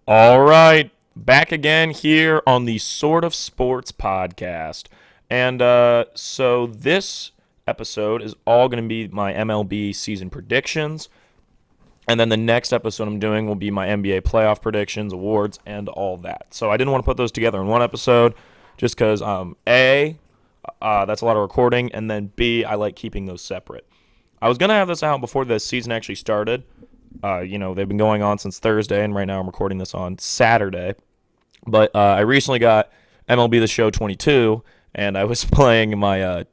All right, back again here on the Sort of Sports podcast. And so this episode is all going to be my MLB season predictions. And then the next episode I'm doing will be my NBA playoff predictions, awards, and all that. So I didn't want to put those together in one episode just because, that's a lot of recording. And then B, I like keeping those separate. I was going to have this out before the season actually started. They've been going on since Thursday, and right now I'm recording this on Saturday. But I recently got MLB The Show 22, and I was playing my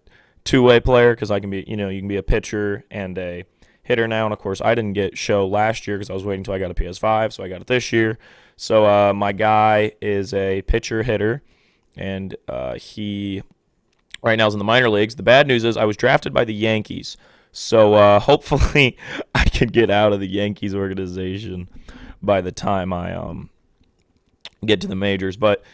two-way player because I can be, you can be a pitcher and a hitter now. And of course, I didn't get Show last year because I was waiting until I got a PS5, so I got it this year. So my guy is a pitcher hitter, and he right now is in the minor leagues. The bad news is I was drafted by the Yankees. So hopefully I can get out of the Yankees organization by the time I get to the majors. But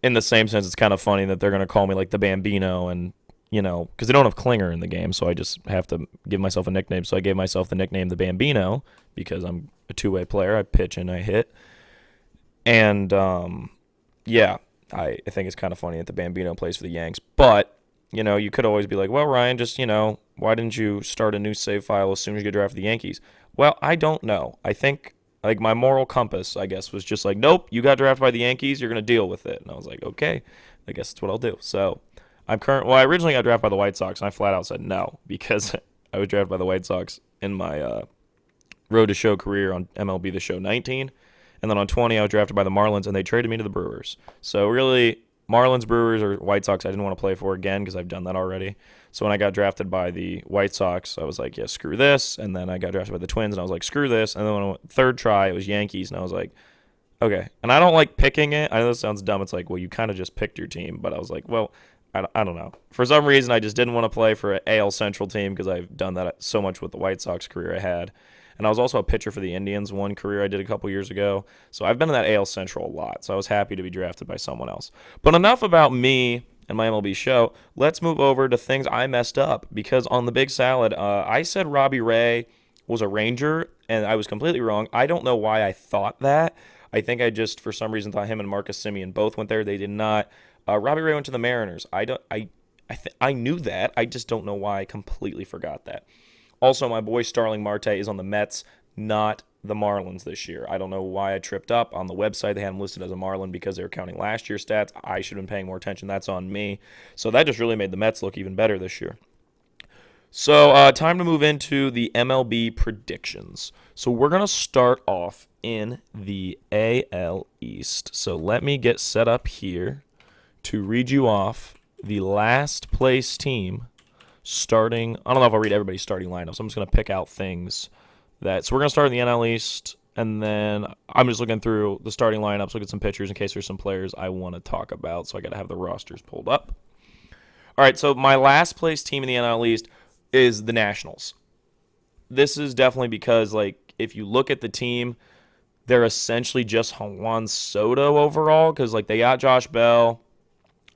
in the same sense, it's kind of funny that they're going to call me like the Bambino, and because they don't have Klinger in the game, so I just have to give myself a nickname. So I gave myself the nickname the Bambino because I'm a two-way player. I pitch and I hit, and yeah, I think it's kind of funny that the Bambino plays for the Yanks. But you could always be like, well, Ryan, just why didn't you start a new save file as soon as you get drafted for the Yankees? Well, I don't know. I think like my moral compass, I guess, was just like, nope, you got drafted by the Yankees, you're gonna deal with it. And I was like, okay, I guess that's what I'll do. So I originally got drafted by the White Sox, and I flat out said no because I was drafted by the White Sox in my road to show career on MLB The Show 19, and then on 20 I was drafted by the Marlins, and they traded me to the Brewers. So really, Marlins, Brewers, or White Sox I didn't want to play for again because I've done that already. So when I got drafted by the White Sox, I was like, yeah, screw this. And then I got drafted by the Twins, and I was like, screw this. And then when I went third try, it was Yankees, and I was like, okay. And I don't like picking it. I know this sounds dumb. It's like, well, you kind of just picked your team. But I was like, well, I don't know. For some reason, I just didn't want to play for an AL Central team because I've done that so much with the White Sox career I had. And I was also a pitcher for the Indians, one career I did a couple years ago. So I've been in that AL Central a lot. So I was happy to be drafted by someone else. But enough about me and my MLB show. Let's move over to things I messed up. Because on the Big Salad, I said Robbie Ray was a Ranger, and I was completely wrong. I don't know why I thought that. I think I just, for some reason, thought him and Marcus Semien both went there. They did not. Robbie Ray went to the Mariners. I knew that. I just don't know why I completely forgot that. Also, my boy Starling Marte is on the Mets, not the Marlins this year. I don't know why I tripped up. On the website, they had him listed as a Marlin because they were counting last year's stats. I should have been paying more attention. That's on me. So that just really made the Mets look even better this year. So time to move into the MLB predictions. So we're going to start off in the AL East. So let me get set up here to read you off the last place team starting. I don't know if I'll read everybody's starting lineups. I'm just going to pick out things that. So we're going to start in the NL East, and then I'm just looking through the starting lineups, look at some pitchers in case there's some players I want to talk about. So I got to have the rosters pulled up. All right, so my last place team in the NL East is the Nationals. This is definitely because, like, if you look at the team, they're essentially just Juan Soto overall because, like, they got Josh Bell.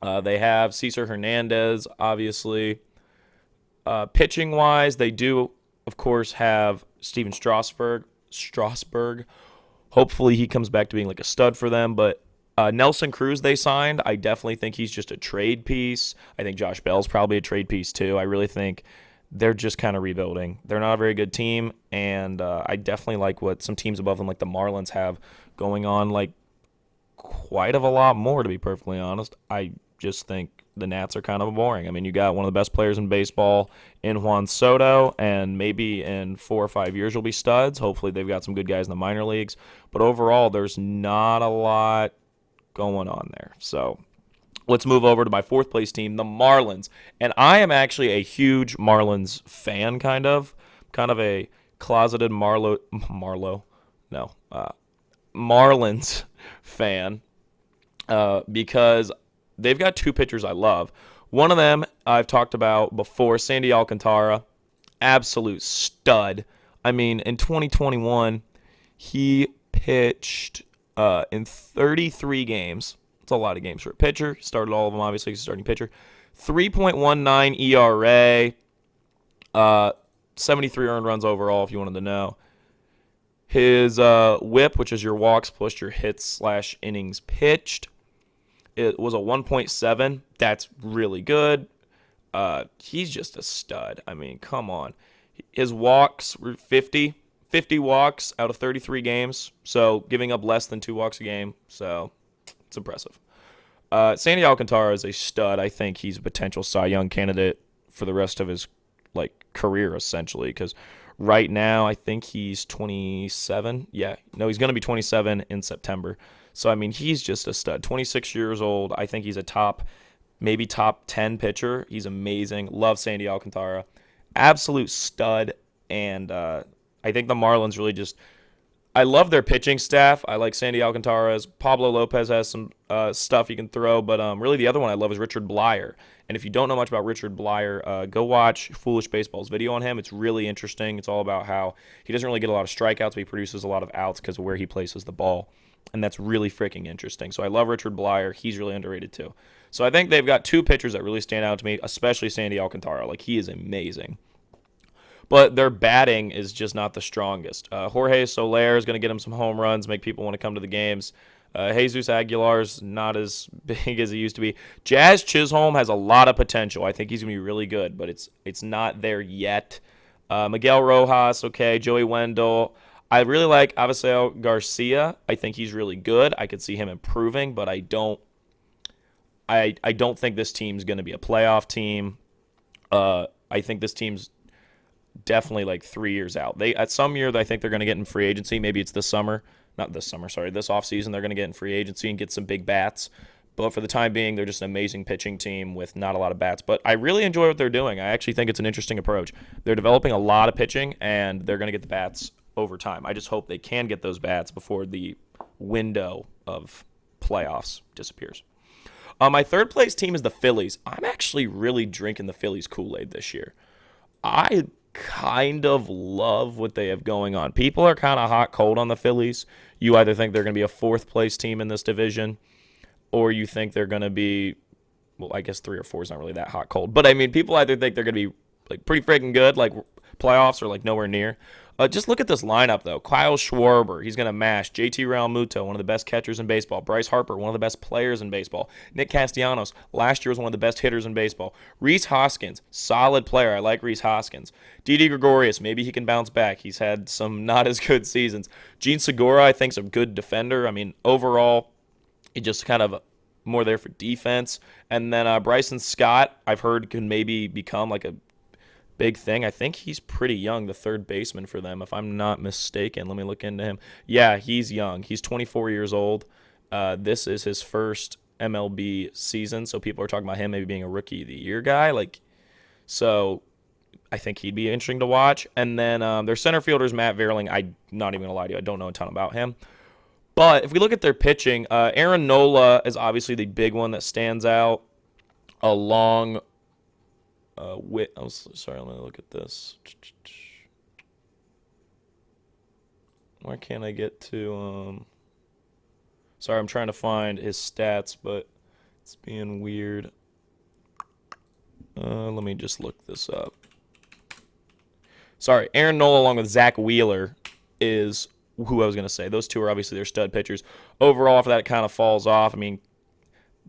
They have Cesar Hernandez, obviously. Pitching-wise, they do, of course, have Steven Strasburg. Hopefully he comes back to being like a stud for them. But Nelson Cruz they signed. I definitely think he's just a trade piece. I think Josh Bell's probably a trade piece too. I really think they're just kind of rebuilding. They're not a very good team, and I definitely like what some teams above them, like the Marlins, have going on, like quite of a lot more, to be perfectly honest. I just think the Nats are kind of boring. I mean, you got one of the best players in baseball in Juan Soto, and maybe in 4 or 5 years you'll be studs. Hopefully they've got some good guys in the minor leagues. But overall, there's not a lot going on there. So let's move over to my fourth place team, the Marlins. And I am actually a huge Marlins fan, kind of a closeted Marlins fan because they've got two pitchers I love. One of them I've talked about before, Sandy Alcantara, absolute stud. I mean, in 2021, he pitched in 33 games. It's a lot of games for a pitcher. Started all of them, obviously, he's a starting pitcher. 3.19 ERA, 73 earned runs overall, if you wanted to know. His whip, which is your walks plus your hits/innings pitched, it was a 1.7. That's really good. He's just a stud. I mean, come on. His walks were 50 walks out of 33 games, so giving up less than 2 walks a game. So it's impressive. Sandy Alcantara is a stud. I think he's a potential Cy Young candidate for the rest of his career, essentially, because right now I think he's 27. Yeah, no, he's going to be 27 in September. So, I mean, he's just a stud. 26 years old. I think he's a maybe top 10 pitcher. He's amazing. Love Sandy Alcantara. Absolute stud. And I think the Marlins really just I love their pitching staff. I like Sandy Alcantara's. Pablo Lopez has some stuff he can throw, but really the other one I love is Richard Blyer. And if you don't know much about Richard Blyer, go watch Foolish Baseball's video on him. It's really interesting. It's all about how he doesn't really get a lot of strikeouts, but he produces a lot of outs because of where he places the ball. And that's really freaking interesting. So I love Richard Blyer. He's really underrated too. So I think they've got two pitchers that really stand out to me, especially Sandy Alcantara. He is amazing. But their batting is just not the strongest. Jorge Soler is going to get him some home runs, make people want to come to the games. Jesus Aguilar's not as big as he used to be. Jazz Chisholm has a lot of potential. I think he's going to be really good, but it's not there yet. Miguel Rojas, okay. Joey Wendell. I really like Avisel Garcia. I think he's really good. I could see him improving, but I don't think this team's going to be a playoff team. I think this team's definitely 3 years out. At some year, I think they're going to get in free agency. Maybe it's this summer. Not this summer, sorry. This offseason, they're going to get in free agency and get some big bats. But for the time being, they're just an amazing pitching team with not a lot of bats. But I really enjoy what they're doing. I actually think it's an interesting approach. They're developing a lot of pitching, and they're going to get the bats over time. I just hope they can get those bats before the window of playoffs disappears. My third place team is the Phillies. I'm actually really drinking the Phillies kool-aid this year. I kind of love what they have going on. People are kind of hot cold on the Phillies. You either think they're going to be a fourth place team in this division, or you think they're going to be, well, I guess 3 or 4 is not really that hot cold. But I mean, people either think they're going to be pretty freaking good, playoffs, or nowhere near. Just look at this lineup, though. Kyle Schwarber, he's going to mash. JT Realmuto, one of the best catchers in baseball. Bryce Harper, one of the best players in baseball. Nick Castellanos, last year was one of the best hitters in baseball. Rhys Hoskins, solid player. I like Rhys Hoskins. Didi Gregorius, maybe he can bounce back. He's had some not as good seasons. Gene Segura, I think, is a good defender. I mean, overall, he just kind of more there for defense. And then Bryson Scott, I've heard, can maybe become a big thing. I think he's pretty young, the third baseman for them, if I'm not mistaken. Let me look into him. Yeah, he's young. He's 24 years old. This is his first MLB season, so people are talking about him maybe being a Rookie of the Year guy. So I think he'd be interesting to watch. And then their center fielder is Matt Vierling. I'm not even going to lie to you. I don't know a ton about him. But if we look at their pitching, Aaron Nola is obviously the big one that stands out along sorry, let me look at this. Why can't I get to sorry, I'm trying to find his stats, but it's being weird. Let me just look this up. Sorry, Aaron Nola along with Zach Wheeler is who I was going to say. Those two are obviously their stud pitchers. Overall, after that, it kind of falls off. I mean,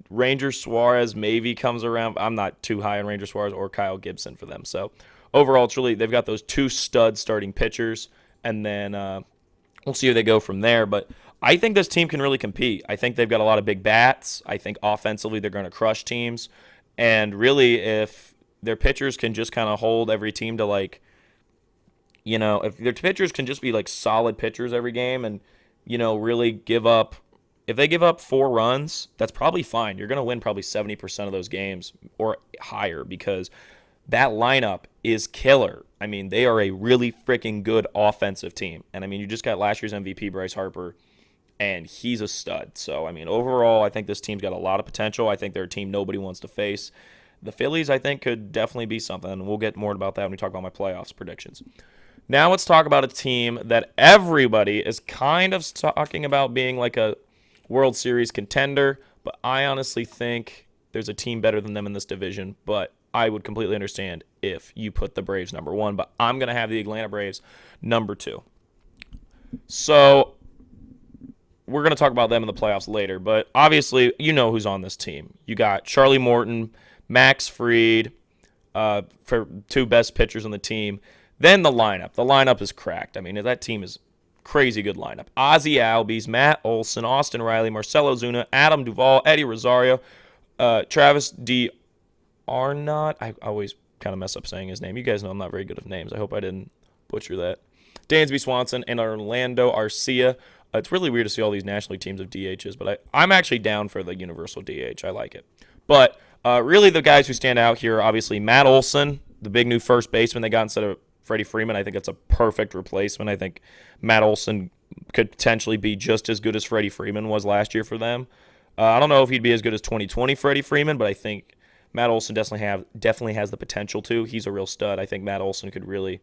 Ranger Suarez maybe comes around. I'm not too high on Ranger Suarez or Kyle Gibson for them. So overall, it's really, they've got those two stud starting pitchers, and then we'll see where they go from there. But I think this team can really compete. I think they've got a lot of big bats. I think offensively they're going to crush teams. And really, if their pitchers can just kind of hold every team to if their pitchers can just be solid pitchers every game and, really give up. If they give up 4 runs, that's probably fine. You're going to win probably 70% of those games or higher because that lineup is killer. I mean, they are a really freaking good offensive team. And, I mean, you just got last year's MVP, Bryce Harper, and he's a stud. So, I mean, overall, I think this team's got a lot of potential. I think they're a team nobody wants to face. The Phillies, I think, could definitely be something. And we'll get more about that when we talk about my playoffs predictions. Now let's talk about a team that everybody is kind of talking about being a World Series contender, but I honestly think there's a team better than them in this division, but I would completely understand if you put the Braves number 1, but I'm going to have the Atlanta Braves number 2. So we're going to talk about them in the playoffs later, but obviously you know who's on this team. You got Charlie Morton, Max Fried, for two best pitchers on the team. Then the lineup. The lineup is cracked. I mean, that team is crazy good lineup. Ozzie Albies, Matt Olson, Austin Riley, Marcell Ozuna, Adam Duvall, Eddie Rosario, Travis D. Arnott. I always kind of mess up saying his name. You guys know I'm not very good with names. I hope I didn't butcher that. Dansby Swanson and Orlando Arcia. It's really weird to see all these National League teams of DHs, but I'm actually down for the universal DH. I like it. But really the guys who stand out here are obviously Matt Olson, the big new first baseman they got instead of Freddie Freeman. I think it's a perfect replacement. I think Matt Olson could potentially be just as good as Freddie Freeman was last year for them. I don't know if he'd be as good as 2020 Freddie Freeman, but I think Matt Olson definitely has the potential to. He's a real stud. I think Matt Olson could really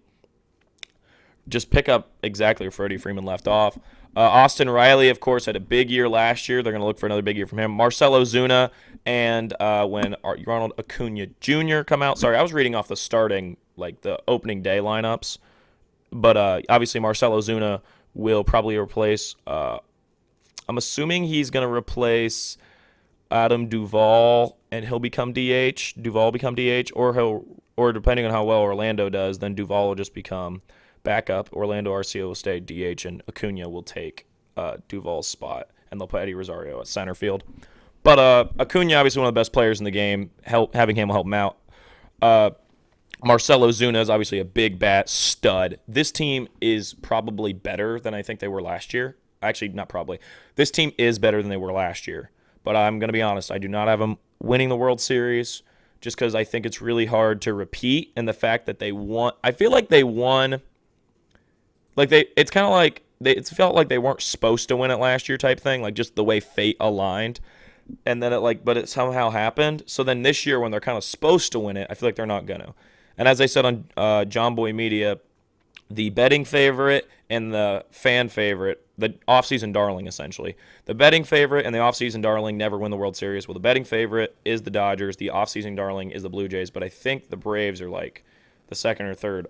just pick up exactly where Freddie Freeman left off. Austin Riley, of course, had a big year last year. They're going to look for another big year from him. Marcell Ozuna and when Ronald Acuna Jr. come out. Sorry, I was reading off the opening day lineups. But obviously Marcell Ozuna will probably replace, I'm assuming he's going to replace Adam Duvall, and he'll become DH. Duvall become DH, or depending on how well Orlando does, then Duvall will just become backup. Orlando Arcia will stay DH, and Acuna will take Duvall's spot, and they'll put Eddie Rosario at center field. But Acuna, obviously one of the best players in the game. Having him will help him out. Marcell Ozuna is obviously a big bat stud. This team is probably better than I think they were last year. Actually, not probably. This team is better than they were last year. But I'm going to be honest, I do not have them winning the World Series just because I think it's really hard to repeat. And the fact that they won, I feel like they won. It's kind of like it felt like they weren't supposed to win it last year type thing, like just the way fate aligned. And then but it somehow happened. So then this year when they're kind of supposed to win it, I feel like they're not going to. And as I said on John Boy Media, the betting favorite and the fan favorite, the offseason darling essentially. The betting favorite and the offseason darling never win the World Series. Well, the betting favorite is the Dodgers. The offseason darling is the Blue Jays. But I think the Braves are like the second or third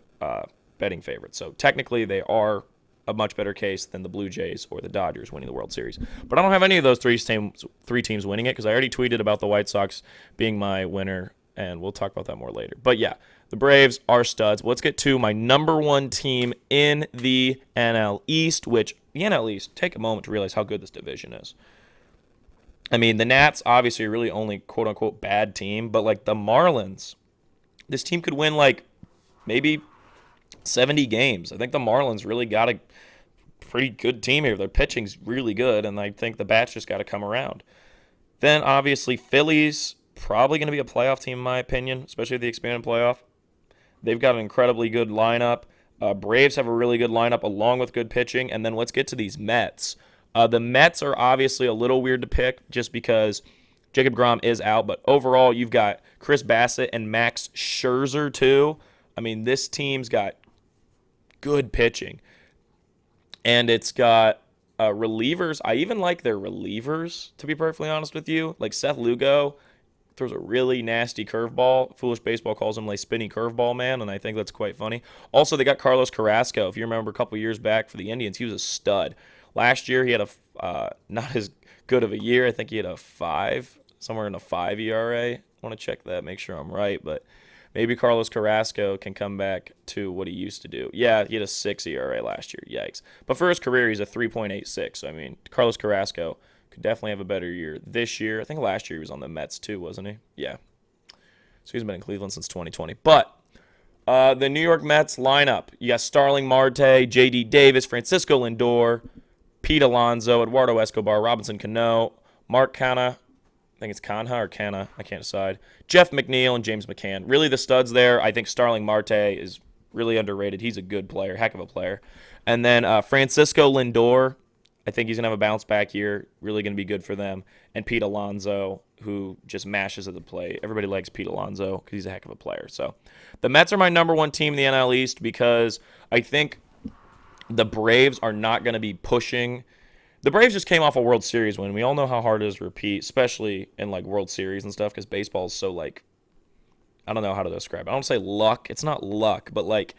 betting favorite. So technically they are a much better case than the Blue Jays or the Dodgers winning the World Series. But I don't have any of those three teams winning it because I already tweeted about the White Sox being my winner, and we'll talk about that more later. But yeah, the Braves are studs. Let's get to my number one team in the NL East, which the NL East, take a moment to realize how good this division is. I mean, the Nats obviously are really only quote-unquote bad team, but like the Marlins, this team could win like maybe 70 games. I think the Marlins really got a pretty good team here. Their pitching's really good, and I think the bats just got to come around. Then obviously Phillies, probably going to be a playoff team in my opinion, especially with the expanded playoff. They've got an incredibly good lineup. Braves have a really good lineup along with good pitching. And then let's get to these Mets. The Mets are obviously a little weird to pick just because Jacob deGrom is out. But overall, you've got Chris Bassett and Max Scherzer too. I mean, this team's got good pitching. And it's got relievers. I even like their relievers, to be perfectly honest with you. Like Seth Lugo throws a really nasty curveball. Foolish Baseball calls him like spinny curveball man, and I think that's quite funny. Also, they got Carlos Carrasco. If you remember a couple years back for the Indians, he was a stud. Last year, he had not as good of a year. I think he had somewhere in a 5 ERA. I want to check that, make sure I'm right, but maybe Carlos Carrasco can come back to what he used to do. Yeah, he had a 6 ERA last year. Yikes. But for his career, he's a 3.86. So, I mean, Carlos Carrasco could definitely have a better year this year. I think last year he was on the Mets too, wasn't he? Yeah. So he's been in Cleveland since 2020. But the New York Mets lineup, you got Starling Marte, J.D. Davis, Francisco Lindor, Pete Alonso, Eduardo Escobar, Robinson Cano, Mark Canha, I think it's Canha or Canha, I can't decide, Jeff McNeil, and James McCann. Really the studs there. I think Starling Marte is really underrated. He's a good player, heck of a player. And then Francisco Lindor, I think he's going to have a bounce back year, really going to be good for them. And Pete Alonso, who just mashes at the plate. Everybody likes Pete Alonso because he's a heck of a player. So the Mets are my number one team in the NL East because I think the Braves are not going to be pushing. The Braves just came off a World Series win. We all know how hard it is to repeat, especially in like World Series and stuff because baseball is so like, I don't know how to describe it. I don't say luck. It's not luck, but like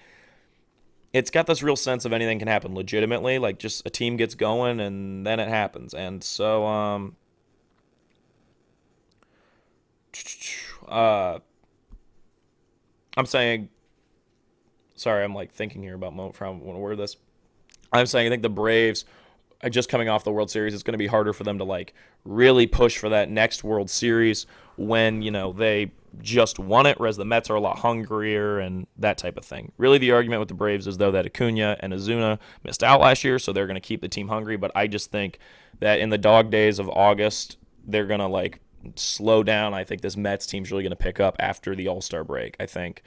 it's got this real sense of anything can happen legitimately. Like, just a team gets going and then it happens. And so, uh, I'm saying, sorry, I'm like thinking here about how I want to word this. I'm saying I think the Braves are just coming off the World Series. It's going to be harder for them to like really push for that next World Series when, they just won it, whereas the Mets are a lot hungrier and that type of thing. Really, the argument with the Braves is, though, that Acuna and Ozuna missed out last year, so they're going to keep the team hungry. But I just think that in the dog days of August, they're going to like slow down. I think this Mets team's really going to pick up after the All-Star break. I think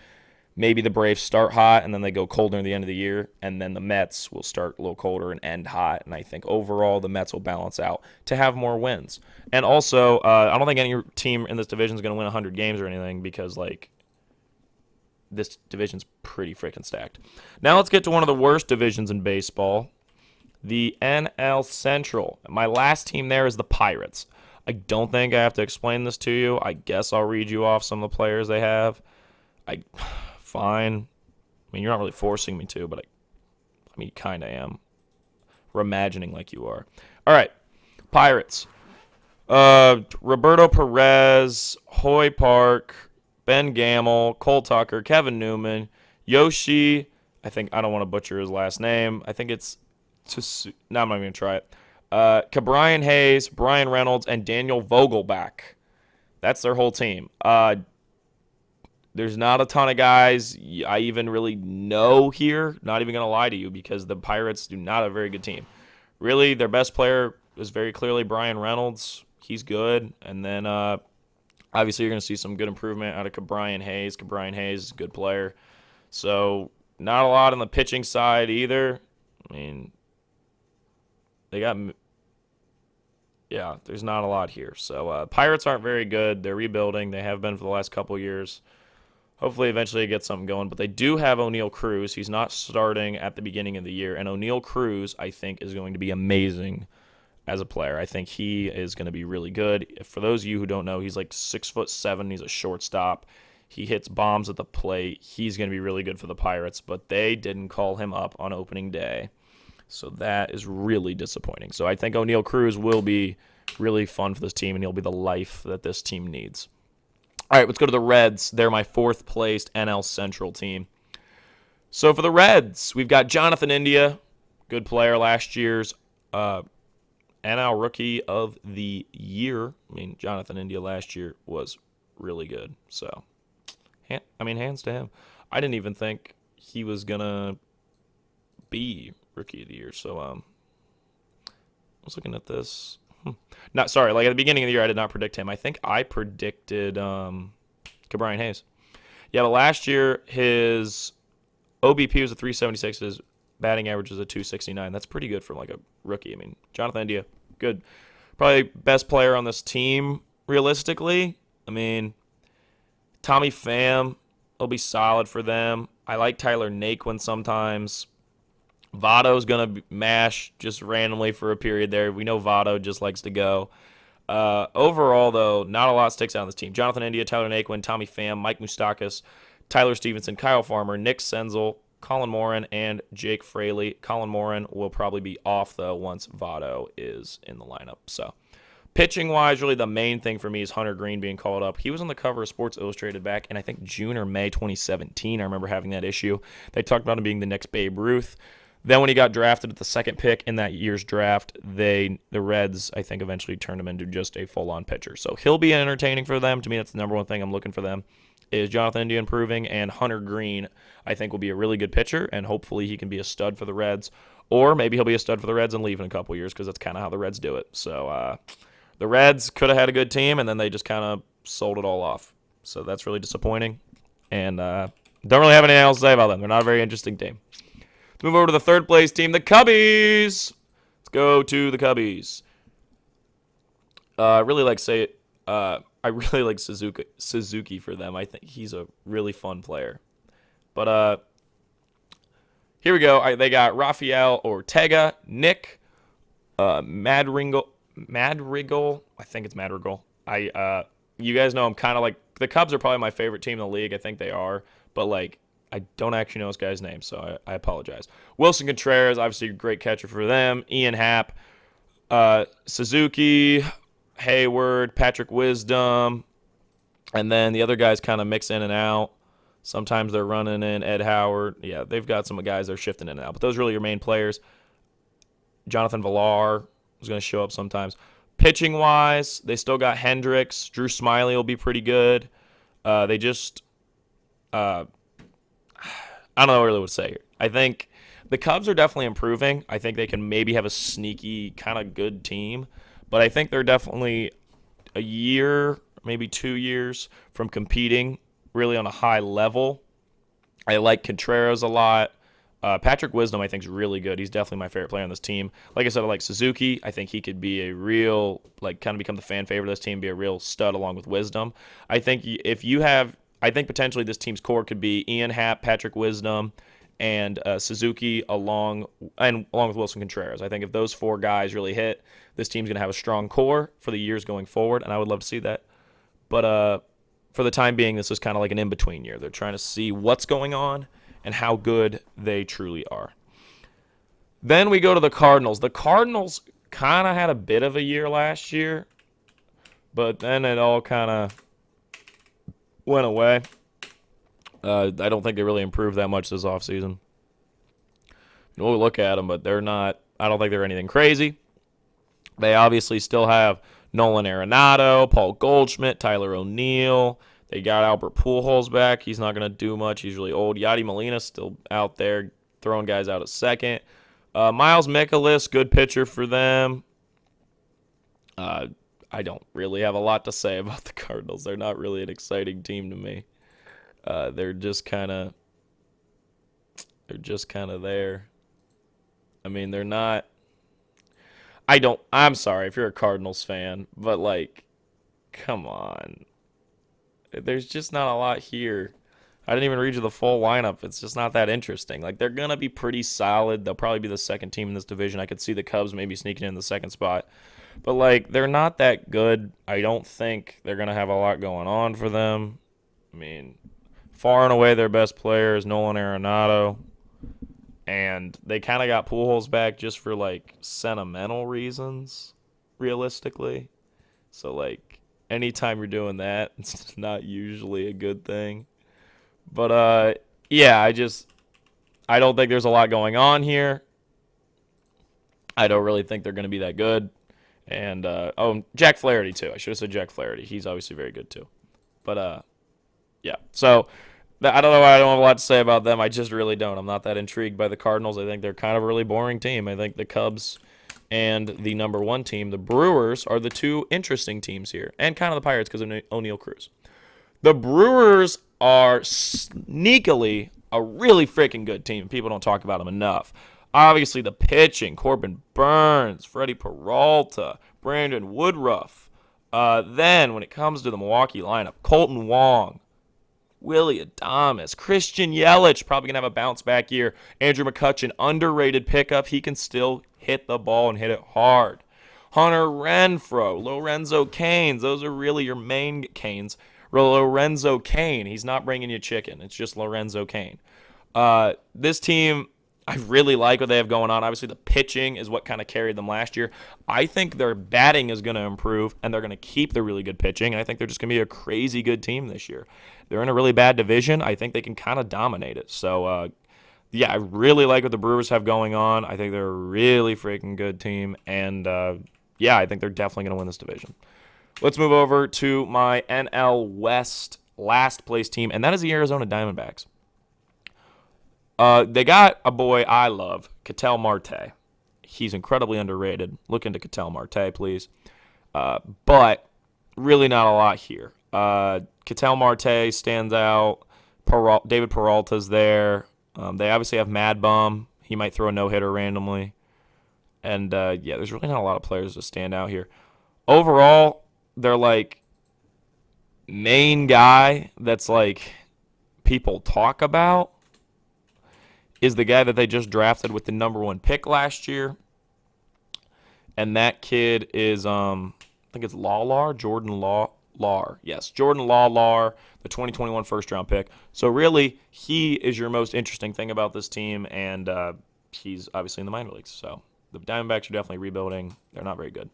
maybe the Braves start hot and then they go colder at the end of the year, and then the Mets will start a little colder and end hot. And I think overall the Mets will balance out to have more wins. And also, I don't think any team in this division is going to win 100 games or anything because, like, this division's pretty freaking stacked. Now let's get to one of the worst divisions in baseball, the NL Central. My last team there is the Pirates. I don't think I have to explain this to you. I guess I'll read you off some of the players they have. Fine. I mean, you're not really forcing me to, but I mean, you kind of am. We're imagining like you are. All right, Pirates. Roberto Perez, Hoy Park, Ben Gamel, Cole Tucker, Kevin Newman, Yoshi. I don't want to butcher his last name. I think it's no, I'm not going to try it. Cabrian Hayes, Brian Reynolds, and Daniel Vogelbach. That's their whole team. There's not a ton of guys I even really know here. Not even going to lie to you, because the Pirates do not have a very good team. Really, their best player is very clearly Brian Reynolds. He's good. And then obviously you're going to see some good improvement out of Cabrian Hayes. Cabrian Hayes is a good player. So not a lot on the pitching side either. I mean, there's not a lot here. So Pirates aren't very good. They're rebuilding. They have been for the last couple years. Hopefully, eventually, they get something going. But they do have O'Neal Cruz. He's not starting at the beginning of the year. And O'Neal Cruz, I think, is going to be amazing as a player. I think he is going to be really good. For those of you who don't know, he's like 6'7". He's a shortstop. He hits bombs at the plate. He's going to be really good for the Pirates. But they didn't call him up on opening day. So that is really disappointing. So I think O'Neal Cruz will be really fun for this team, and he'll be the life that this team needs. All right, let's go to the Reds. They're my fourth-placed NL Central team. So for the Reds, we've got Jonathan India, good player, last year's NL Rookie of the Year. I mean, Jonathan India last year was really good. So, hands to him. I didn't even think he was going to be Rookie of the Year. So, I was looking at this. Not sorry. Like at the beginning of the year, I did not predict him. I think I predicted Cabrian Hayes. Yeah, but last year his OBP was a 376. His batting average was a 269. That's pretty good for like a rookie. I mean, Jonathan India, good, probably best player on this team realistically. I mean, Tommy Pham will be solid for them. I like Tyler Naquin sometimes. Votto's going to mash just randomly for a period there. We know Votto just likes to go. Overall, though, not a lot sticks out on this team. Jonathan India, Tyler Naquin, Tommy Pham, Mike Moustakas, Tyler Stevenson, Kyle Farmer, Nick Senzel, Colin Moran, and Jake Fraley. Colin Moran will probably be off, though, once Votto is in the lineup. So, pitching-wise, really the main thing for me is Hunter Green being called up. He was on the cover of Sports Illustrated back in, I think, June or May 2017. I remember having that issue. They talked about him being the next Babe Ruth. Then when he got drafted at the second pick in that year's draft, the Reds, I think, eventually turned him into just a full-on pitcher. So he'll be entertaining for them. To me, that's the number one thing I'm looking for them, is Jonathan India improving, and Hunter Green, I think, will be a really good pitcher, and hopefully he can be a stud for the Reds. Or maybe he'll be a stud for the Reds and leave in a couple years, because that's kind of how the Reds do it. So the Reds could have had a good team, and then they just kind of sold it all off. So that's really disappointing. And don't really have anything else to say about them. They're not a very interesting team. Let's move over to the third place team, the Cubbies. Let's go to the Cubbies. I really like Suzuki for them. I think he's a really fun player. But here we go. They got Rafael Ortega, Nick Madrigal. I think it's Madrigal. You guys know I'm kind of like, the Cubs are probably my favorite team in the league. I think they are. But like, I don't actually know this guy's name, so I apologize. Wilson Contreras, obviously a great catcher for them. Ian Happ, Suzuki, Hayward, Patrick Wisdom, and then the other guys kind of mix in and out. Sometimes they're running in Ed Howard. Yeah, they've got some guys they're shifting in and out. But those are really your main players. Jonathan Villar is going to show up sometimes. Pitching-wise, they still got Hendricks. Drew Smiley will be pretty good. They just I don't know really what to say here. I think the Cubs are definitely improving. I think they can maybe have a sneaky kind of good team. But I think they're definitely a year, maybe 2 years from competing really on a high level. I like Contreras a lot. Patrick Wisdom, I think, is really good. He's definitely my favorite player on this team. Like I said, I like Suzuki. I think he could be a real, kind of become the fan favorite of this team, be a real stud along with Wisdom. I think I think potentially this team's core could be Ian Happ, Patrick Wisdom, and Suzuki along with Wilson Contreras. I think if those 4 guys really hit, this team's going to have a strong core for the years going forward, and I would love to see that. But for the time being, this is kind of like an in-between year. They're trying to see what's going on and how good they truly are. Then we go to the Cardinals. The Cardinals kind of had a bit of a year last year, but then it all kind of went away. I don't think they really improved that much this offseason. We'll look at them, but they're not. I don't think they're anything crazy. They obviously still have Nolan Arenado, Paul Goldschmidt, Tyler O'Neill. They got Albert Pujols back. He's not going to do much. He's really old. Yadi Molina's still out there throwing guys out at second. Miles Mikolas, good pitcher for them. I don't really have a lot to say about the Cardinals. They're not really an exciting team to me. They're just kind of there. I mean, they're not. I'm sorry if you're a Cardinals fan, but come on. There's just not a lot here. I didn't even read you the full lineup. It's just not that interesting. They're going to be pretty solid. They'll probably be the second team in this division. I could see the Cubs maybe sneaking in the second spot. But, they're not that good. I don't think they're going to have a lot going on for them. I mean, far and away their best player is Nolan Arenado. And they kind of got Pujols back just for, sentimental reasons, realistically. So, anytime you're doing that, it's not usually a good thing. But, yeah, I don't think there's a lot going on here. I don't really think they're going to be that good. And, Jack Flaherty, too. I should have said Jack Flaherty. He's obviously very good, too. But, yeah. So, I don't know why I don't have a lot to say about them. I just really don't. I'm not that intrigued by the Cardinals. I think they're kind of a really boring team. I think the Cubs and the number 1 team, the Brewers, are the 2 interesting teams here. And kind of the Pirates because of O'Neal Cruz. The Brewers are sneakily a really freaking good team. People don't talk about them enough. Obviously, the pitching, Corbin Burns, Freddie Peralta, Brandon Woodruff. Then, when it comes to the Milwaukee lineup, Colton Wong, Willie Adames, Christian Yelich, probably going to have a bounce-back year. Andrew McCutchen, underrated pickup. He can still hit the ball and hit it hard. Hunter Renfroe, Lorenzo Cain. Those are really your main Cains. Lorenzo Cain. He's not bringing you chicken. It's just Lorenzo Cain. This team, I really like what they have going on. Obviously, the pitching is what kind of carried them last year. I think their batting is going to improve, and they're going to keep the really good pitching. And I think they're just going to be a crazy good team this year. They're in a really bad division. I think they can kind of dominate it. So, yeah, I really like what the Brewers have going on. I think they're a really freaking good team. And, yeah, I think they're definitely going to win this division. Let's move over to my NL West last place team, and that is the Arizona Diamondbacks. They got a boy I love, Ketel Marte. He's incredibly underrated. Look into Ketel Marte, please. But really not a lot here. Ketel Marte stands out. David Peralta's there. They obviously have Mad Bum. He might throw a no-hitter randomly. And, yeah, there's really not a lot of players to stand out here. Overall, they're main guy that's people talk about is the guy that they just drafted with the number 1 pick last year. And that kid is, I think it's Jordan Lar. Yes, Jordan Lar, the 2021 first-round pick. So really, he is your most interesting thing about this team, and he's obviously in the minor leagues. So the Diamondbacks are definitely rebuilding. They're not very good.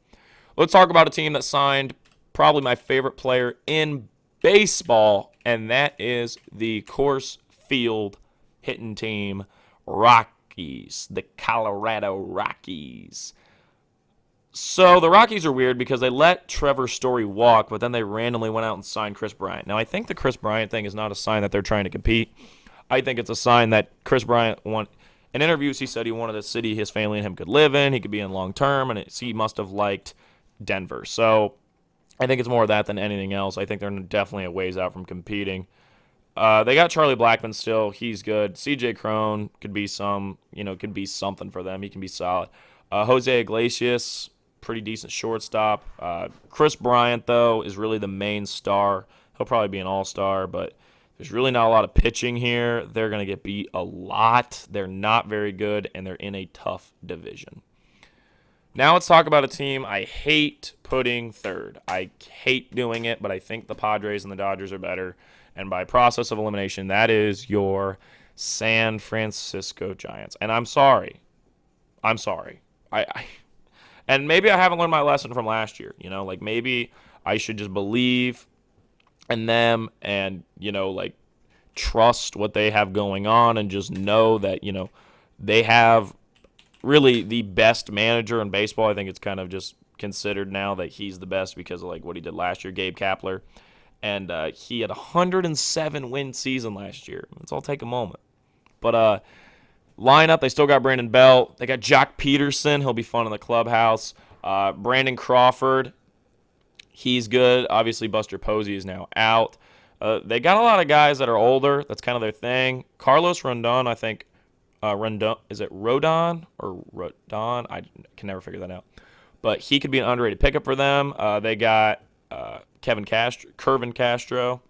Let's talk about a team that signed probably my favorite player in baseball, and that is the Coors Field hitting team, Rockies, the Colorado Rockies. So the Rockies are weird because they let Trevor Story walk, but then they randomly went out and signed Chris Bryant. Now, I think the Chris Bryant thing is not a sign that they're trying to compete. I think it's a sign that Chris Bryant in interviews, he said he wanted a city his family and him could live in. He could be in long term, and he must have liked Denver. So I think it's more of that than anything else. I think they're definitely a ways out from competing. They got Charlie Blackmon still. He's good. C.J. Cron could be could be something for them. He can be solid. Jose Iglesias, pretty decent shortstop. Chris Bryant, though, is really the main star. He'll probably be an all-star, but there's really not a lot of pitching here. They're going to get beat a lot. They're not very good, and they're in a tough division. Now let's talk about a team I hate putting third. I hate doing it, but I think the Padres and the Dodgers are better. And by process of elimination, that is your San Francisco Giants. And I'm sorry. And maybe I haven't learned my lesson from last year. Maybe I should just believe in them and, trust what they have going on and just know that, they have really the best manager in baseball. I think it's kind of just considered now that he's the best because of what he did last year, Gabe Kapler. And he had a 107-win season last year. Let's all take a moment. But lineup, they still got Brandon Belt. They got Jock Peterson. He'll be fun in the clubhouse. Brandon Crawford, he's good. Obviously, Buster Posey is now out. They got a lot of guys that are older. That's kind of their thing. Carlos Rondon, I think. Is it Rodon or Rodon? I can never figure that out. But he could be an underrated pickup for them. They got Kervin Castro.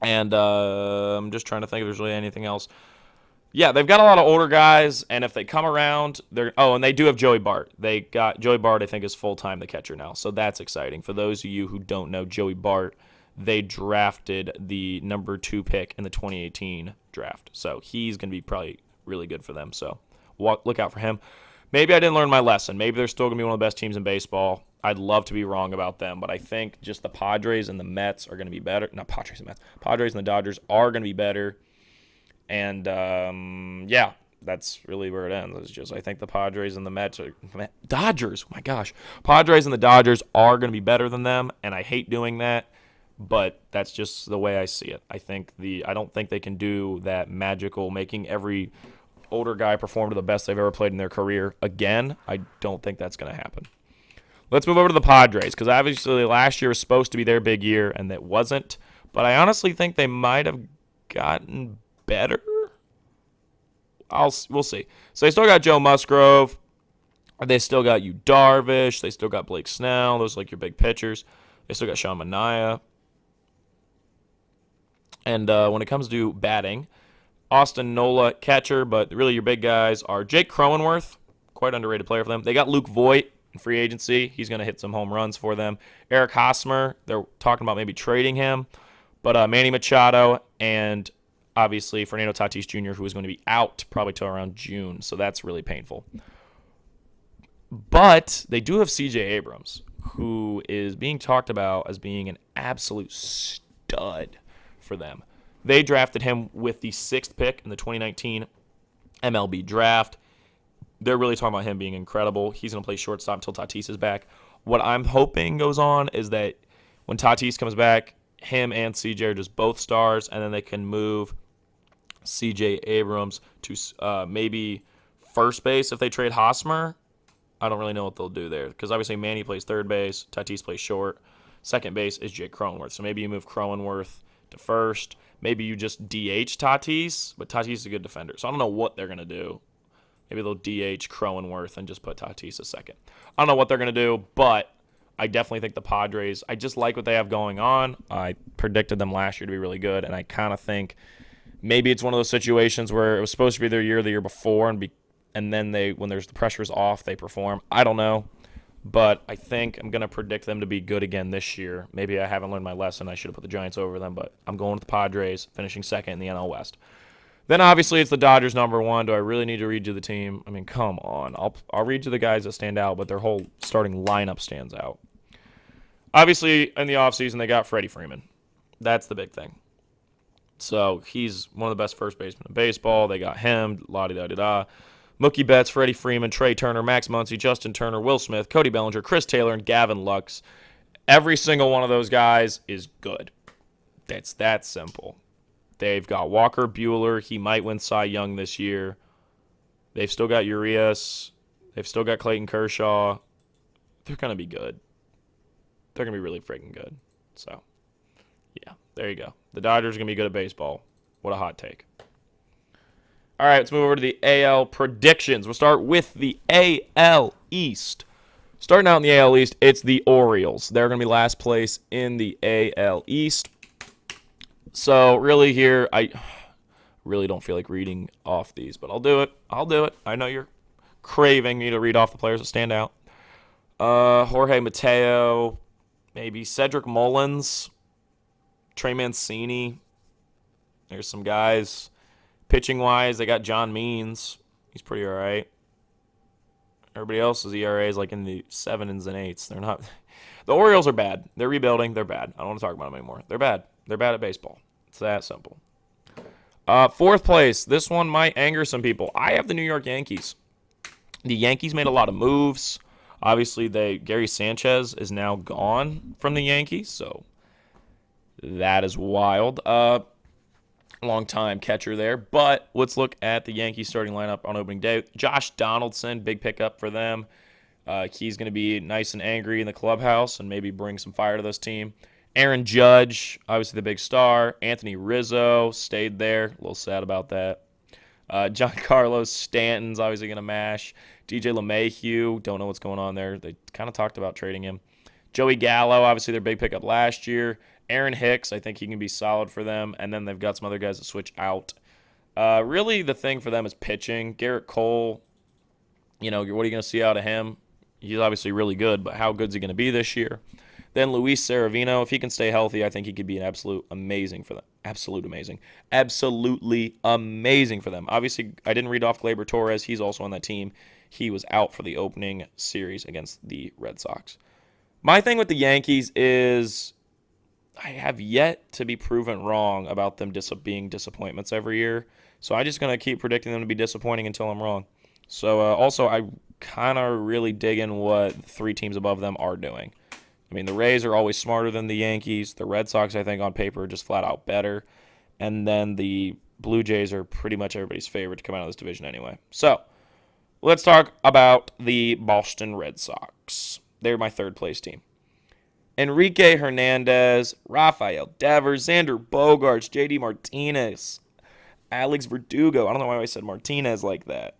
And I'm just trying to think if there's really anything else. Yeah, they've got a lot of older guys, and if they come around, and they do have Joey Bart. They got Joey Bart, I think, is full-time the catcher now, so that's exciting. For those of you who don't know Joey Bart, they drafted the number 2 pick in the 2018 draft, so he's going to be probably really good for them, so look out for him. Maybe I didn't learn my lesson. Maybe they're still going to be one of the best teams in baseball. I'd love to be wrong about them, but I think just the Padres and the Mets are going to be better. Not Padres and Mets. Padres and the Dodgers are going to be better. And, yeah, that's really where it ends. It's just I think the Padres and the Dodgers, oh my gosh. Padres and the Dodgers are going to be better than them, and I hate doing that, but that's just the way I see it. I don't think they can do that magical, making every older guy perform to the best they've ever played in their career again. I don't think that's going to happen. Let's move over to the Padres, because obviously last year was supposed to be their big year, and it wasn't. But I honestly think they might have gotten better. We'll see. So they still got Joe Musgrove. They still got Yu Darvish. They still got Blake Snell. Those are your big pitchers. They still got Sean Manaea. And when it comes to batting, Austin Nola, catcher, but really your big guys are Jake Cronenworth, quite underrated player for them. They got Luke Voit in free agency. He's going to hit some home runs for them. Eric Hosmer, they're talking about maybe trading him. But Manny Machado and obviously Fernando Tatis Jr., who is going to be out probably till around June, so that's really painful. But they do have C.J. Abrams, who is being talked about as being an absolute stud for them. They drafted him with the 6th pick in the 2019 MLB draft. They're really talking about him being incredible. He's going to play shortstop until Tatis is back. What I'm hoping goes on is that when Tatis comes back, him and CJ are just both stars, and then they can move CJ Abrams to maybe first base if they trade Hosmer. I don't really know what they'll do there because obviously Manny plays third base, Tatis plays short. Second base is Jake Cronenworth. So maybe you move Cronenworth to first. Maybe you just DH Tatis, but Tatis is a good defender. So I don't know what they're going to do. Maybe they'll DH Cronenworth and just put Tatis a second. I don't know what they're going to do, but I definitely think the Padres, I just like what they have going on. I predicted them last year to be really good, and I kind of think maybe it's one of those situations where it was supposed to be their year the year before, and then when there's the pressure's off, they perform. I don't know. but I think I'm going to predict them to be good again this year. Maybe I haven't learned my lesson. I should have put the Giants over them, but I'm going with the Padres, finishing second in the NL West. Then obviously it's the Dodgers number one. Do I really need to read you the team? I mean, come on. I'll read you the guys that stand out, but their whole starting lineup stands out. Obviously, in the offseason, they got Freddie Freeman. That's the big thing. So he's one of the best first basemen in baseball. They got him, la-di-da-di-da. Mookie Betts, Freddie Freeman, Trey Turner, Max Muncy, Justin Turner, Will Smith, Cody Bellinger, Chris Taylor, and Gavin Lux. Every single one of those guys is good. It's that simple. They've got Walker Buehler. He might win Cy Young this year. They've still got Urias. They've still got Clayton Kershaw. They're going to be good. They're going to be really freaking good. So, yeah, there you go. The Dodgers are going to be good at baseball. What a hot take. All right, let's move over to the AL predictions. We'll start with the AL East. Starting out in the AL East, it's the Orioles. They're going to be last place in the AL East. So, really here, I really don't feel like reading off these, but I'll do it. I know you're craving me to read off the players that stand out. Jorge Mateo, maybe Cedric Mullins, Trey Mancini. There's some guys. Pitching-wise, they got John Means. He's pretty all right. Everybody else's ERA is like in the 7s and 8s. They're not. The Orioles are bad. They're rebuilding. They're bad. I don't want to talk about them anymore. They're bad. They're bad at baseball. It's that simple. Fourth place. This one might anger some people. I have the New York Yankees. The Yankees made a lot of moves. Obviously, Gary Sanchez is now gone from the Yankees, so that is wild. Long-time catcher there. But let's look at the Yankees starting lineup on opening day. Josh Donaldson, big pickup for them. He's going to be nice and angry in the clubhouse and maybe bring some fire to this team. Aaron Judge, obviously the big star. Anthony Rizzo stayed there. A little sad about that. Giancarlo Stanton's obviously going to mash. DJ LeMahieu, don't know what's going on there. They kind of talked about trading him. Joey Gallo, obviously their big pickup last year. Aaron Hicks, I think he can be solid for them. And then they've got some other guys that switch out. Really, the thing for them is pitching. Garrett Cole, what are you going to see out of him? He's obviously really good, but how good is he going to be this year? Then Luis Seravino, if he can stay healthy, I think he could be an absolute amazing for them. Absolutely amazing for them. Obviously, I didn't read off Gleyber Torres. He's also on that team. He was out for the opening series against the Red Sox. My thing with the Yankees is I have yet to be proven wrong about them being disappointments every year. So I'm just going to keep predicting them to be disappointing until I'm wrong. So also, I kind of really dig in what three teams above them are doing. I mean, the Rays are always smarter than the Yankees. The Red Sox, I think, on paper, are just flat out better. And then the Blue Jays are pretty much everybody's favorite to come out of this division anyway. So, let's talk about the Boston Red Sox. They're my third-place team. Enrique Hernandez, Rafael Devers, Xander Bogaerts, JD Martinez, Alex Verdugo. I don't know why I said Martinez like that.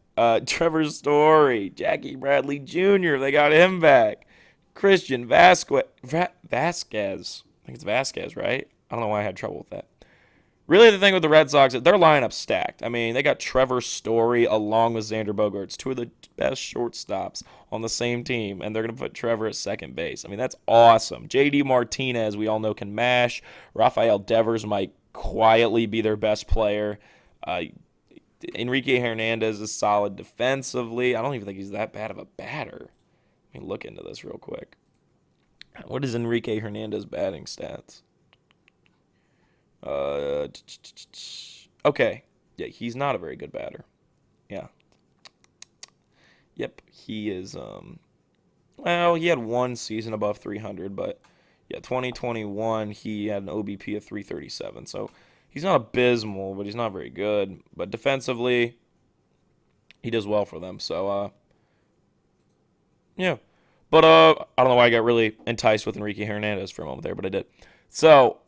Trevor Story, Jackie Bradley Jr. They got him back. Christian Vasquez. I think it's Vasquez, right? I don't know why I had trouble with that. Really, the thing with the Red Sox is their lineup's stacked. I mean, they got Trevor Story along with Xander Bogaerts, two of the best shortstops on the same team, and they're going to put Trevor at second base. I mean, that's awesome. JD Martinez, we all know, can mash. Rafael Devers might quietly be their best player. Enrique Hernandez is solid defensively. I don't even think he's that bad of a batter. Let me look into this real quick. What is Enrique Hernandez batting stats? Okay. Yeah, he's not a very good batter. Yeah. Yep, he is, well, he had one season above 300, but, yeah, 2021, he had an OBP of 337, so he's not abysmal, but he's not very good. But defensively, he does well for them, so, yeah. But I don't know why I got really enticed with Enrique Hernandez for a moment there, but I did. So,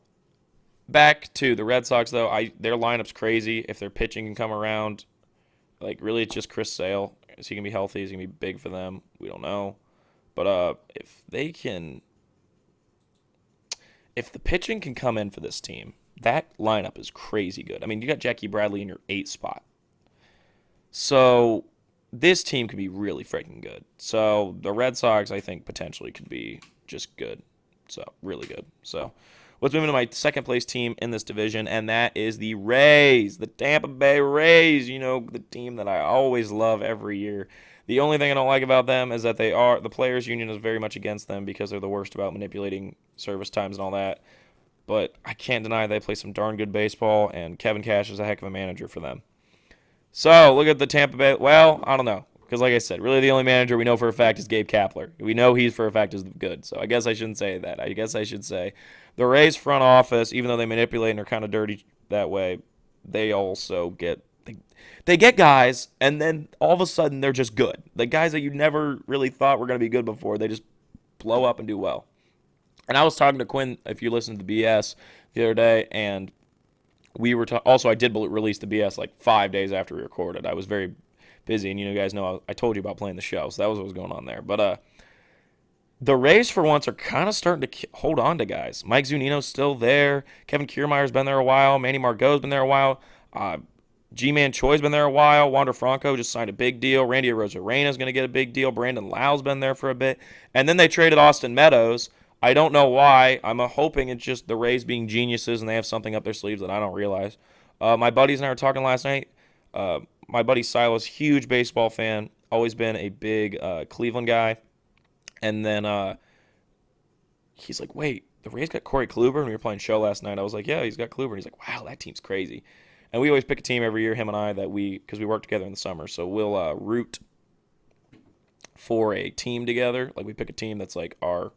back to the Red Sox, though. Their lineup's crazy. If their pitching can come around, really it's just Chris Sale. Is he going to be healthy? Is he going to be big for them? We don't know. But if the pitching can come in for this team, that lineup is crazy good. I mean, you got Jackie Bradley in your 8th spot. So, this team could be really freaking good. So the Red Sox, I think, potentially could be just good. So really good. So let's move into my second place team in this division, and that is the Rays, the Tampa Bay Rays. You know, the team that I always love every year. The only thing I don't like about them is that the players' union is very much against them because they're the worst about manipulating service times and all that. But I can't deny they play some darn good baseball, and Kevin Cash is a heck of a manager for them. So look at the Tampa Bay. Well, I don't know. Because like I said, really the only manager we know for a fact is Gabe Kapler. We know he's for a fact is good. So I guess I shouldn't say that. I guess I should say the Rays front office, even though they manipulate and are kind of dirty that way, they also they get guys, and then all of a sudden they're just good. The guys that you never really thought were going to be good before, they just blow up and do well. And I was talking to Quinn, if you listened to the BS the other day, and we were also I did release the BS like 5 days after we recorded. I was very busy, and you guys know I told you about playing the show, so that was what was going on there. But the Rays for once are kind of starting to hold on to guys. Mike Zunino's still there. Kevin Kiermaier's been there a while. Manny Margot's been there a while. G-Man Choi's been there a while. Wander Franco just signed a big deal. Randy Arozarena's going to get a big deal. Brandon Lau's been there for a bit. And then they traded Austin Meadows. I don't know why. I'm hoping it's just the Rays being geniuses and they have something up their sleeves that I don't realize. My buddies and I were talking last night. My buddy Silas, huge baseball fan, always been a big Cleveland guy. And then he's like, wait, the Rays got Corey Kluber? And we were playing show last night. I was like, yeah, he's got Kluber. And he's like, wow, that team's crazy. And we always pick a team every year, him and I, because we work together in the summer. So we'll root for a team together. Like we pick a team that's like our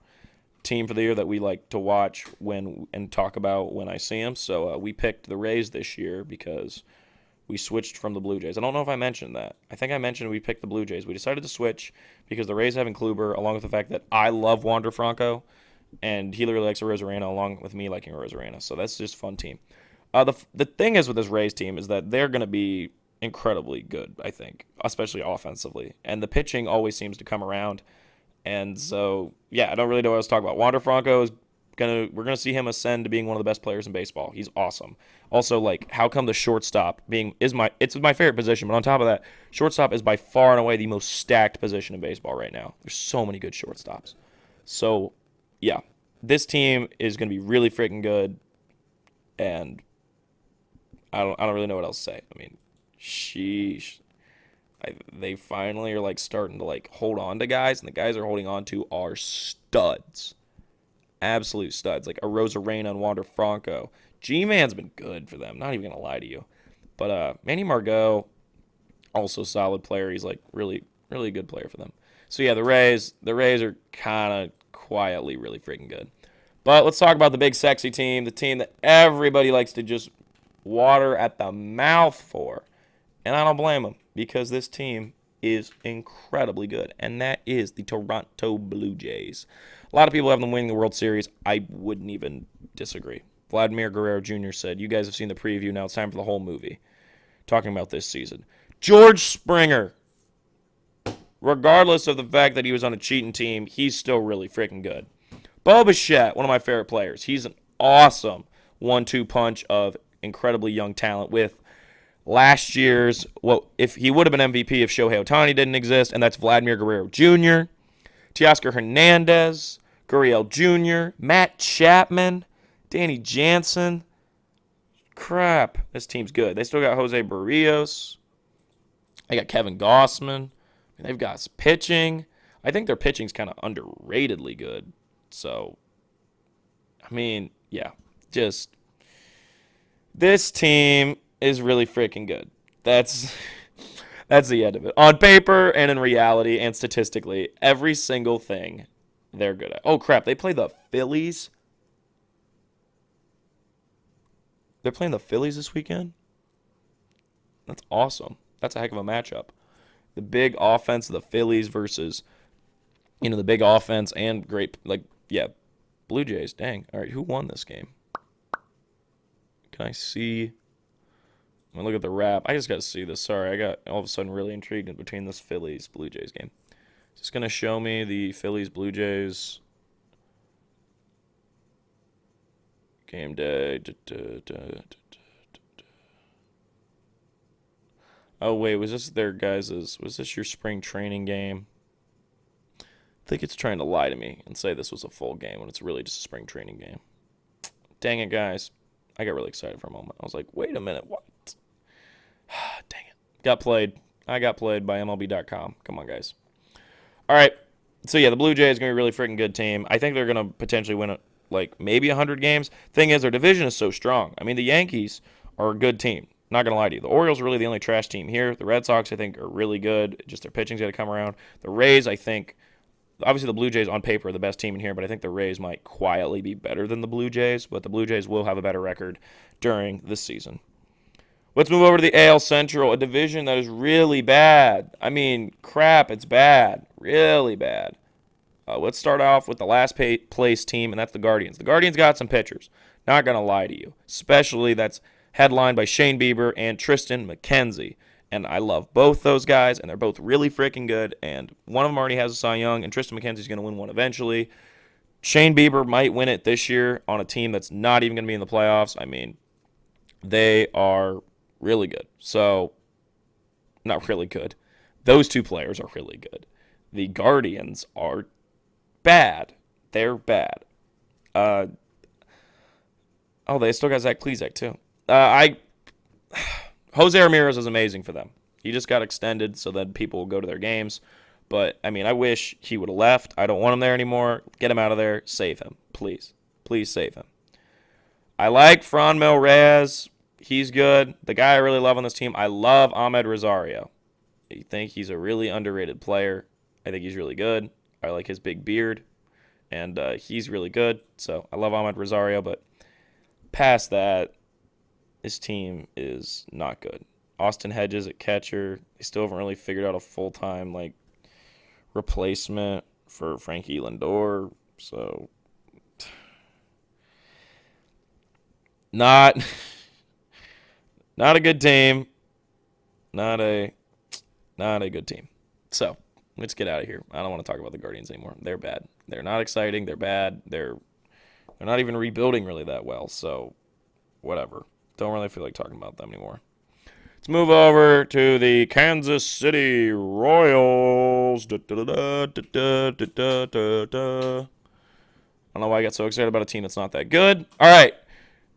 team for the year that we like to watch and talk about when I see them. So we picked the Rays this year because we switched from the Blue Jays. I don't know if I mentioned that. I think I mentioned we picked the Blue Jays. We decided to switch because the Rays having Kluber, along with the fact that I love Wander Franco, and he really likes Arozarena, along with me liking Arozarena. So that's just a fun team. The thing is with this Rays team is that they're going to be incredibly good, I think, especially offensively. And the pitching always seems to come around. And so, yeah, I don't really know what I was talking about. Wander Franco we're gonna see him ascend to being one of the best players in baseball. He's awesome. Also, like, how come the shortstop it's my favorite position, but on top of that, shortstop is by far and away the most stacked position in baseball right now. There's so many good shortstops. So, yeah, this team is gonna be really freaking good, and I don't really know what else to say. I mean, sheesh. They finally are like starting to like hold on to guys, and the guys they're holding on to are studs, absolute studs. Like Arozarena and Wander Franco. G-Man's been good for them. Not even gonna lie to you, but Manny Margot, also solid player. He's like really really good player for them. So yeah, the Rays are kind of quietly really freaking good. But let's talk about the big sexy team, the team that everybody likes to just water at the mouth for. And I don't blame them because this team is incredibly good, and that is the Toronto Blue Jays. A lot of people have them winning the World Series. I wouldn't even disagree. Vladimir Guerrero Jr. said, you guys have seen the preview, now it's time for the whole movie. Talking about this season. George Springer, regardless of the fact that he was on a cheating team, he's still really freaking good. Bo Bichette, one of my favorite players. He's an awesome 1-2 punch of incredibly young talent with last year's, if he would have been MVP if Shohei Ohtani didn't exist, and that's Vladimir Guerrero Jr., Teoscar Hernandez, Gurriel Jr., Matt Chapman, Danny Jansen. Crap, this team's good. They still got Jose Barrios. They got Kevin Gossman. They've got pitching. I think their pitching's kind of underratedly good. So, I mean, yeah, just this team is really freaking good. That's the end of it. On paper and in reality and statistically, every single thing they're good at. Oh, crap. They play the Phillies. They're playing the Phillies this weekend? That's awesome. That's a heck of a matchup. The big offense of the Phillies versus, the big offense and great, Blue Jays. Dang. All right, who won this game? Can I see? I'm going to look at the wrap. I just got to see this. Sorry, I got all of a sudden really intrigued between this Phillies-Blue Jays game. It's going to show me the Phillies-Blue Jays game day. Oh, wait, was this was this your spring training game? I think it's trying to lie to me and say this was a full game when it's really just a spring training game. Dang it, guys. I got really excited for a moment. I was like, wait a minute, what? Dang it. I got played by MLB.com. Come on, guys. All right. So, yeah, the Blue Jays are going to be a really freaking good team. I think they're going to potentially win, maybe 100 games. Thing is, their division is so strong. I mean, the Yankees are a good team. Not going to lie to you. The Orioles are really the only trash team here. The Red Sox, I think, are really good. Just their pitching's got to come around. The Rays, I think, obviously the Blue Jays on paper are the best team in here, but I think the Rays might quietly be better than the Blue Jays. But the Blue Jays will have a better record during this season. Let's move over to the AL Central, a division that is really bad. I mean, crap, it's bad. Really bad. Let's start off with the last place team, and that's the Guardians. The Guardians got some pitchers. Not going to lie to you. Especially that's headlined by Shane Bieber and Tristan McKenzie. And I love both those guys, and they're both really freaking good. And one of them already has a Cy Young, and Tristan McKenzie's going to win one eventually. Shane Bieber might win it this year on a team that's not even going to be in the playoffs. I mean, they are really good. So, not really good. Those two players are really good. The Guardians are bad. They're bad. They still got Zach Plesac, too. Jose Ramirez is amazing for them. He just got extended so that people will go to their games. But, I mean, I wish he would have left. I don't want him there anymore. Get him out of there. Save him. Please. Please save him. I like Franmil Reyes. He's good. The guy I really love on this team, I love Ahmed Rosario. I think he's a really underrated player. I think he's really good. I like his big beard. And he's really good. So I love Ahmed Rosario. But past that, this team is not good. Austin Hedges at catcher. They still haven't really figured out a full-time replacement for Frankie Lindor. So not a good team. Not a good team. So let's get out of here. I don't want to talk about the Guardians anymore. They're bad. They're not exciting. They're bad. They're not even rebuilding really that well. So whatever. Don't really feel like talking about them anymore. Let's move over to the Kansas City Royals. I don't know why I got so excited about a team that's not that good. All right.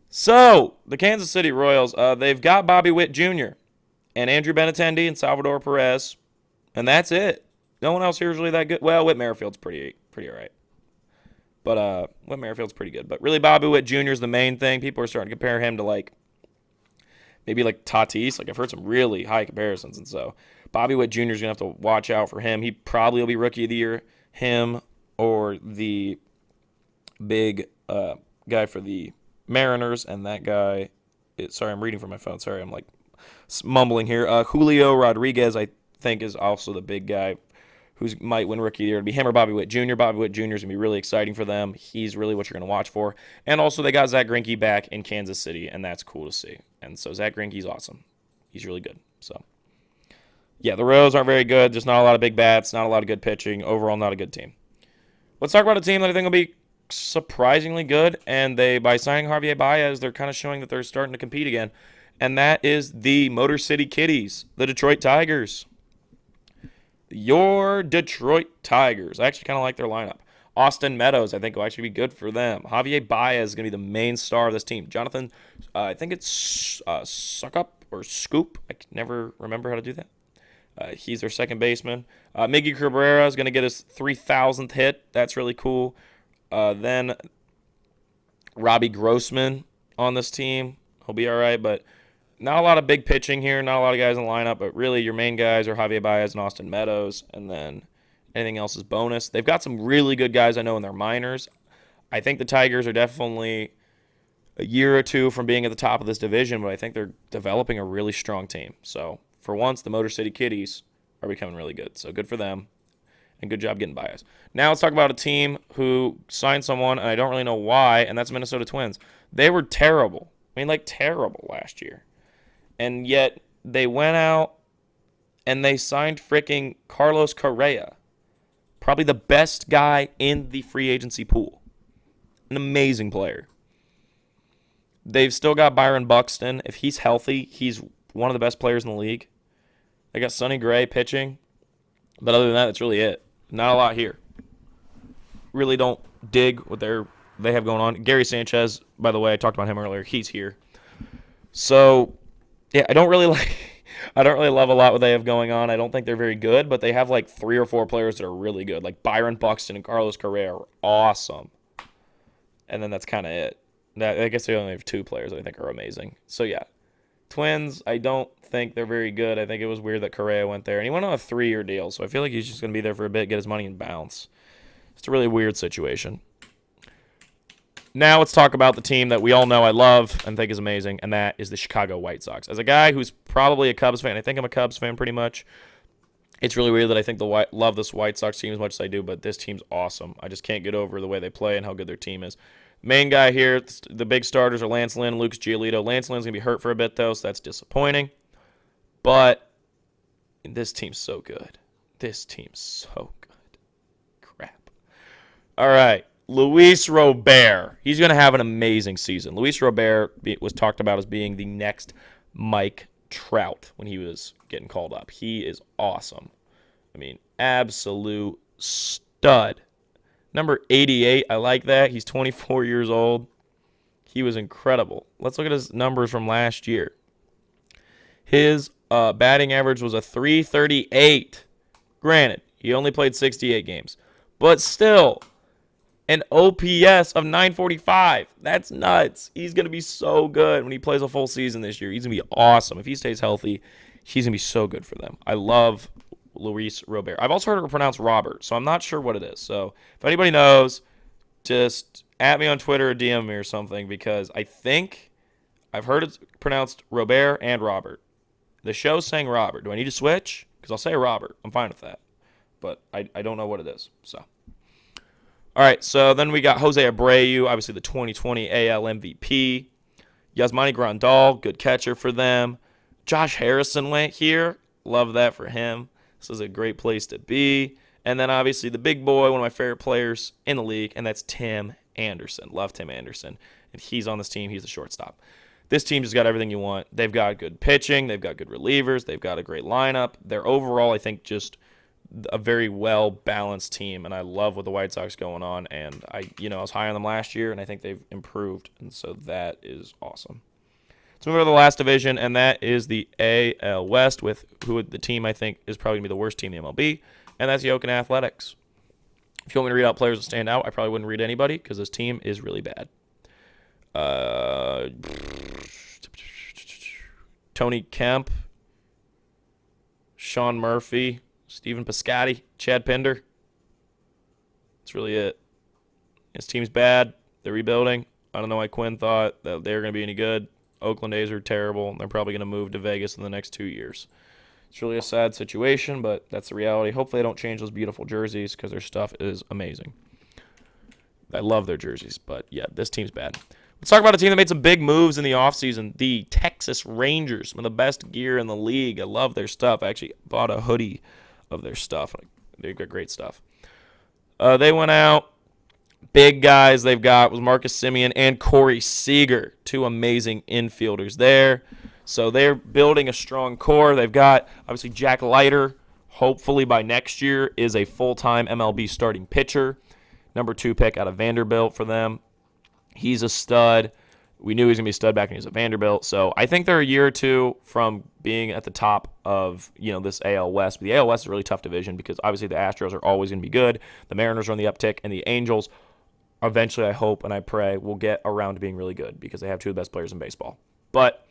So, the Kansas City Royals, they've got Bobby Witt Jr. and Andrew Benintendi and Salvador Perez, and that's it. No one else here is really that good. Well, Whit Merrifield's pretty all right. But Whit Merrifield's pretty good. But really, Bobby Witt Jr. is the main thing. People are starting to compare him to, maybe Tatis. I've heard some really high comparisons. And so, Bobby Witt Jr. is going to have to watch out for him. He probably will be Rookie of the Year. Him or the big guy for the Mariners, and that guy sorry, I'm reading from my phone. Sorry, I'm mumbling here. Julio Rodriguez, I think, is also the big guy who might win Rookie of the Year. It'll be him or Bobby Witt Jr. Bobby Witt Jr. is going to be really exciting for them. He's really what you're going to watch for. And also, they got Zach Greinke back in Kansas City, and that's cool to see. And so, Zach Greinke's awesome. He's really good. So, yeah, the Royals aren't very good. Just not a lot of big bats, not a lot of good pitching. Overall, not a good team. Let's talk about a team that I think will be surprisingly good, and by signing Javier Baez, they're kind of showing that they're starting to compete again, and that is the Motor City Kitties, the Detroit Tigers. Your Detroit Tigers. I actually kind of like their lineup. Austin Meadows, I think, will actually be good for them. Javier Baez is going to be the main star of this team. Jonathan, I think it's Suckup or Scoop. I can never remember how to do that. He's their second baseman. Miggy Cabrera is going to get his 3,000th hit. That's really cool. Then Robbie Grossman on this team. He'll be all right, but not a lot of big pitching here. Not a lot of guys in the lineup, but really your main guys are Javier Baez and Austin Meadows, and then anything else is bonus. They've got some really good guys I know in their minors. I think the Tigers are definitely a year or two from being at the top of this division, but I think they're developing a really strong team. So for once, the Motor City Kitties are becoming really good. So good for them, and good job getting Baez. Now let's talk about a team who signed someone, and I don't really know why, and that's Minnesota Twins. They were terrible. I mean, terrible last year. And yet they went out and they signed freaking Carlos Correa. Probably the best guy in the free agency pool. An amazing player. They've still got Byron Buxton. If he's healthy, he's one of the best players in the league. They got Sonny Gray pitching. But other than that, that's really it. Not a lot here. Really don't dig what they have going on. Gary Sanchez, by the way, I talked about him earlier. He's here. So, yeah, I don't really love a lot what they have going on. I don't think they're very good, but they have like 3 or 4 players that are really good. Like Byron Buxton and Carlos Correa are awesome. And then that's kind of it. I guess they only have 2 players that I think are amazing. So, yeah. Twins, I don't think they're very good. I think it was weird that Correa went there. And he went on a 3-year deal, so I feel like he's just going to be there for a bit, get his money, and bounce. It's a really weird situation. Now let's talk about the team that we all know I love and think is amazing, and that is the Chicago White Sox. As a guy who's probably a Cubs fan, I think I'm a Cubs fan pretty much. It's really weird that I think love this White Sox team as much as I do, but this team's awesome. I just can't get over the way they play and how good their team is. Main guy here, the big starters are Lance Lynn and Lucas Giolito. Lance Lynn's going to be hurt for a bit, though, so that's disappointing. But this team's so good. This team's so good. Crap. All right. Luis Robert. He's going to have an amazing season. Luis Robert was talked about as being the next Mike Trout when he was getting called up. He is awesome. I mean, absolute stud. Number 88, I like that. He's 24 years old. He was incredible. Let's look at his numbers from last year. His batting average was a 338. Granted, he only played 68 games. But still, an OPS of 945. That's nuts. He's going to be so good when he plays a full season this year. He's going to be awesome. If he stays healthy, he's going to be so good for them. I love Luis Robert. I've also heard it pronounced Robert, so I'm not sure what it is. So if anybody knows, just at me on Twitter or DM me or something, because I think I've heard it pronounced Robert and Robert. The show's saying Robert. Do I need to switch? Because I'll say Robert. I'm fine with that. But I don't know what it is. So, all right, so then we got Jose Abreu, obviously the 2020 AL MVP. Yasmani Grandal, good catcher for them. Josh Harrison went here. Love that for him. This is a great place to be. And then obviously the big boy, one of my favorite players in the league, and that's Tim Anderson. Love Tim Anderson. And he's on this team. He's the shortstop. This team just got everything you want. They've got good pitching. They've got good relievers. They've got a great lineup. They're overall, I think, just a very well-balanced team, and I love what the White Sox going on. And I was high on them last year, and I think they've improved, and so that is awesome. Let's move over to the last division, and that is the AL West, with the team I think is probably going to be the worst team in the MLB, and that's the Oakland Athletics. If you want me to read out players that stand out, I probably wouldn't read anybody because this team is really bad. Tony Kemp, Sean Murphy, Stephen Piscotty, Chad Pinder. That's really it. His team's bad. They're rebuilding. I don't know why Quinn thought that they were going to be any good. Oakland A's are terrible, and they're probably going to move to Vegas in the next 2 years. It's really a sad situation, but that's the reality. Hopefully they don't change those beautiful jerseys because their stuff is amazing. I love their jerseys, but yeah, this team's bad. Let's talk about a team that made some big moves in the offseason, the Texas Rangers, some of the best gear in the league. I love their stuff. I actually bought a hoodie of their stuff. They've got great stuff. They went out. Big guys they've got was Marcus Semien and Corey Seager, 2 amazing infielders there. So they're building a strong core. They've got, obviously, Jack Leiter, hopefully by next year, is a full-time MLB starting pitcher. Number 2 pick out of Vanderbilt for them. He's a stud. We knew he was going to be a stud back when he was at Vanderbilt. So I think they're a year or 2 from being at the top of this AL West. But the AL West is a really tough division because obviously the Astros are always going to be good. The Mariners are on the uptick, and the Angels eventually, I hope and I pray, will get around to being really good because they have 2 of the best players in baseball. But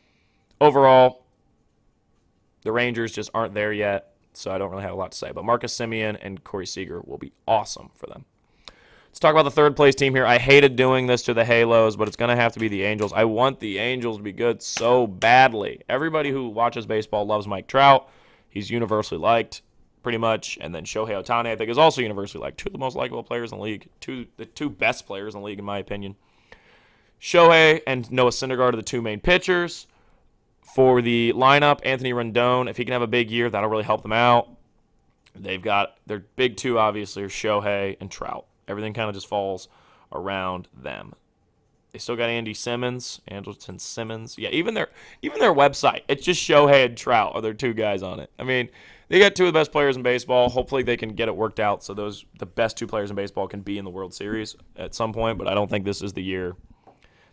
overall, the Rangers just aren't there yet, so I don't really have a lot to say. But Marcus Semien and Corey Seager will be awesome for them. Let's talk about the third place team here. I hated doing this to the Halos, but it's going to have to be the Angels. I want the Angels to be good so badly. Everybody who watches baseball loves Mike Trout. He's universally liked, pretty much. And then Shohei Ohtani, I think, is also universally liked. 2 of the most likable players in the league. The 2 best players in the league, in my opinion. Shohei and Noah Syndergaard are the 2 main pitchers. For the lineup, Anthony Rendon, if he can have a big year, that'll really help them out. They've got their big 2, obviously, are Shohei and Trout. Everything kind of just falls around them. They still got Andy Simmons, Andrelton Simmons. Yeah, even their website, it's just Shohei and Trout are their two guys on it. I mean, they got two of the best players in baseball. Hopefully they can get it worked out so the best two players in baseball can be in the World Series at some point, but I don't think this is the year.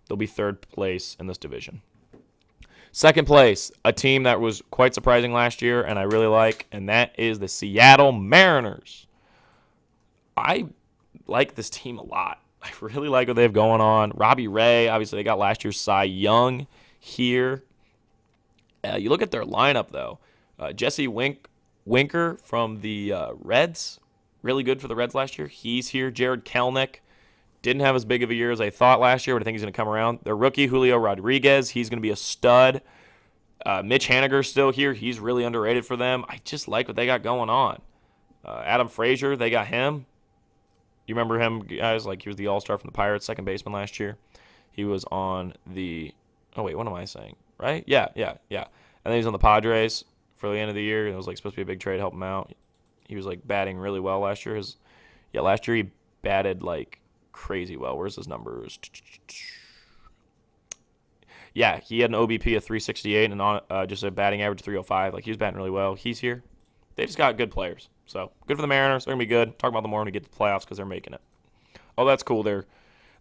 They'll be third place in this division. Second place, a team that was quite surprising last year and I really like, and that is the Seattle Mariners. I like this team a lot. I really like what they have going on. Robbie Ray, obviously they got last year's Cy Young here. You look at their lineup, though. Jesse Winker from the Reds, really good for the Reds last year. He's here. Jared Kelenic didn't have as big of a year as I thought last year, but I think he's going to come around. Their rookie, Julio Rodriguez, he's going to be a stud. Mitch Haniger's still here. He's really underrated for them. I just like what they got going on. Adam Frazier, they got him. You remember him, guys? Like, he was the all-star from the Pirates, second baseman last year. He was on the – oh, wait, what am I saying? Right? Yeah. And then he's on the Padres for the end of the year. It was, like, supposed to be a big trade, help him out. He was, like, batting really well last year. Last year he batted, like, crazy well. Where's his numbers? Yeah, he had an OBP of 368 and just a batting average of 305. Like, he was batting really well. He's here. They just got good players. So, good for the Mariners. They're going to be good. Talk about them more when we get to the playoffs because they're making it. Oh, that's cool. Their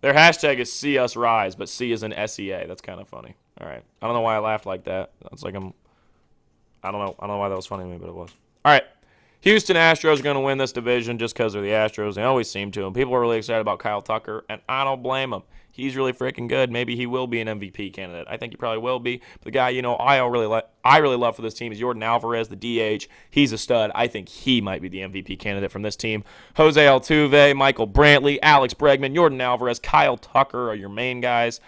hashtag is See Us Rise, but C is in SEA. That's kind of funny. All right. I don't know why I laughed like that. It's like I don't know why that was funny to me, but it was. All right. Houston Astros are going to win this division just because they're the Astros. They always seem to. And people are really excited about Kyle Tucker, and I don't blame them. He's really freaking good. Maybe he will be an MVP candidate. I think he probably will be. But the guy, I really love for this team is Jordan Alvarez, the DH. He's a stud. I think he might be the MVP candidate from this team. Jose Altuve, Michael Brantley, Alex Bregman, Jordan Alvarez, Kyle Tucker are your main guys.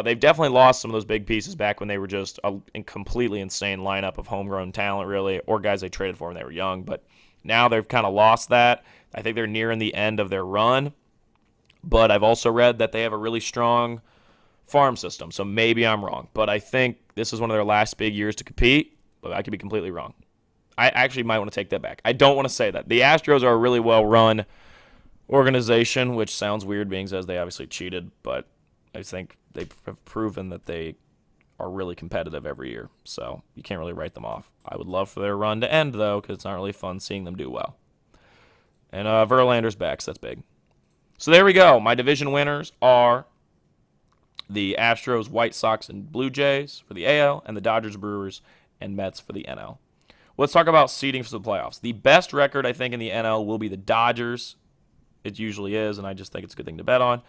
They've definitely lost some of those big pieces back when they were just a completely insane lineup of homegrown talent, really, or guys they traded for when they were young. But now they've kind of lost that. I think they're nearing the end of their run. But I've also read that they have a really strong farm system, so maybe I'm wrong. But I think this is one of their last big years to compete, but I could be completely wrong. I actually might want to take that back. I don't want to say that. The Astros are a really well-run organization, which sounds weird being as they obviously cheated, but I think they have proven that they are really competitive every year, so you can't really write them off. I would love for their run to end, though, because it's not really fun seeing them do well. And Verlander's back, so that's big. So there we go. My division winners are the Astros, White Sox, and Blue Jays for the AL, and the Dodgers, Brewers, and Mets for the NL. Let's talk about seeding for the playoffs. The best record, I think, in the NL will be the Dodgers. It usually is, and I just think it's a good thing to bet on.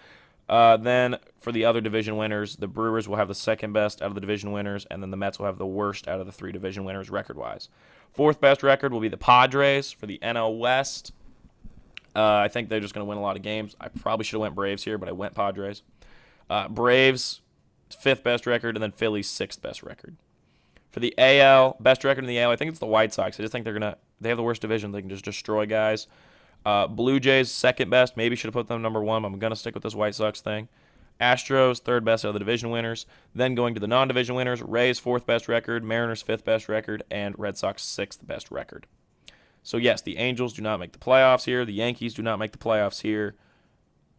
Then for the other division winners, the Brewers will have the second best out of the division winners, and then the Mets will have the worst out of the three division winners record-wise. Fourth best record will be the Padres for the NL West. I think they're just going to win a lot of games. I probably should have went Braves here, but I went Padres. Braves, fifth best record, and then Phillies, sixth best record. For the AL, best record in the AL, I think it's the White Sox. I just think they have the worst division. They can just destroy guys. Blue Jays, second best. Maybe should have put them number one, but I'm going to stick with this White Sox thing. Astros, third best out of the division winners. Then going to the non-division winners, Rays, fourth best record, Mariners, fifth best record, and Red Sox, sixth best record. So, yes, the Angels do not make the playoffs here. The Yankees do not make the playoffs here.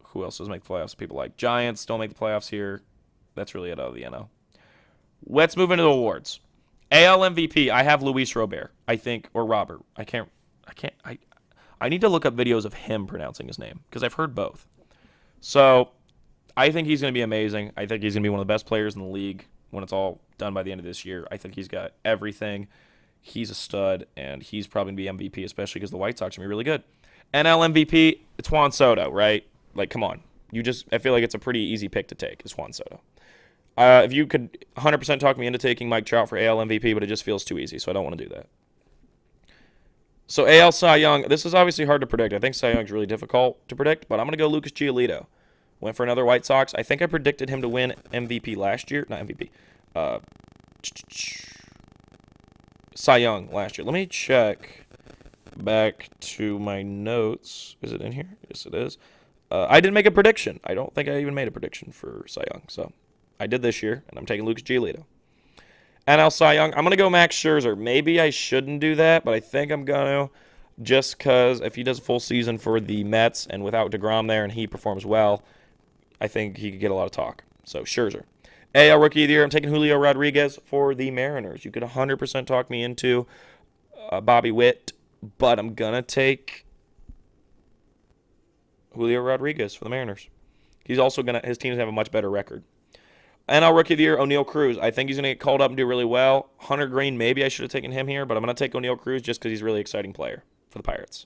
Who else does make the playoffs? People like Giants don't make the playoffs here. That's really it out of the NL. Let's move into the awards. AL MVP, I have Luis Robert, I think, or Robert. I need to look up videos of him pronouncing his name because I've heard both. So, I think he's going to be amazing. I think he's going to be one of the best players in the league when it's all done by the end of this year. I think he's got everything. He's a stud, and he's probably going to be MVP, especially because the White Sox are going to be really good. NL MVP, it's Juan Soto, right? Like, come on. I feel like it's a pretty easy pick to take, is Juan Soto. If you could 100% talk me into taking Mike Trout for AL MVP, but it just feels too easy, so I don't want to do that. So AL Cy Young, this is obviously hard to predict. I think Cy Young's really difficult to predict, but I'm going to go Lucas Giolito. Went for another White Sox. I think I predicted him to win MVP last year. Not MVP. Cy Young last year. Let me check back to my notes. Is it in here? Yes, it is. I didn't make a prediction. I don't think I even made a prediction for Cy Young. So I did this year, and I'm taking Lucas Giolito. NL Cy Young, I'm going to go Max Scherzer. Maybe I shouldn't do that, but I think I'm going to just because if he does a full season for the Mets and without DeGrom there and he performs well, I think he could get a lot of talk. So Scherzer. AL Rookie of the Year, I'm taking Julio Rodriguez for the Mariners. You could 100% talk me into Bobby Witt, but I'm going to take Julio Rodriguez for the Mariners. He's also his team's have a much better record. NL Rookie of the Year, O'Neal Cruz. I think he's going to get called up and do really well. Hunter Green, maybe I should have taken him here, but I'm going to take O'Neal Cruz just because he's a really exciting player for the Pirates.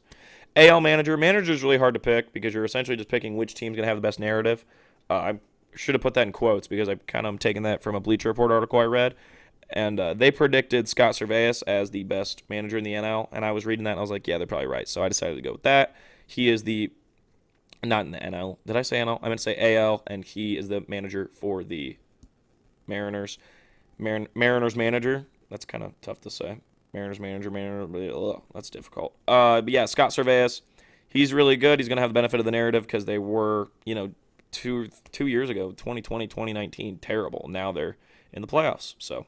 AL Manager. Manager is really hard to pick because you're essentially just picking which team's going to have the best narrative. I should have put that in quotes because I kind of am taking that from a Bleacher Report article I read. And they predicted Scott Servais as the best manager in the NL. And I was reading that and I was like, yeah, they're probably right. So I decided to go with that. He is not in the NL. Did I say NL? I meant to say AL. And he is the manager for the Mariners. Mariners manager. That's kind of tough to say. Mariners manager. That's difficult. But yeah, Scott Servais. He's really good. He's going to have the benefit of the narrative because they were, 2 years ago, 2020, 2019, terrible. Now they're in the playoffs. So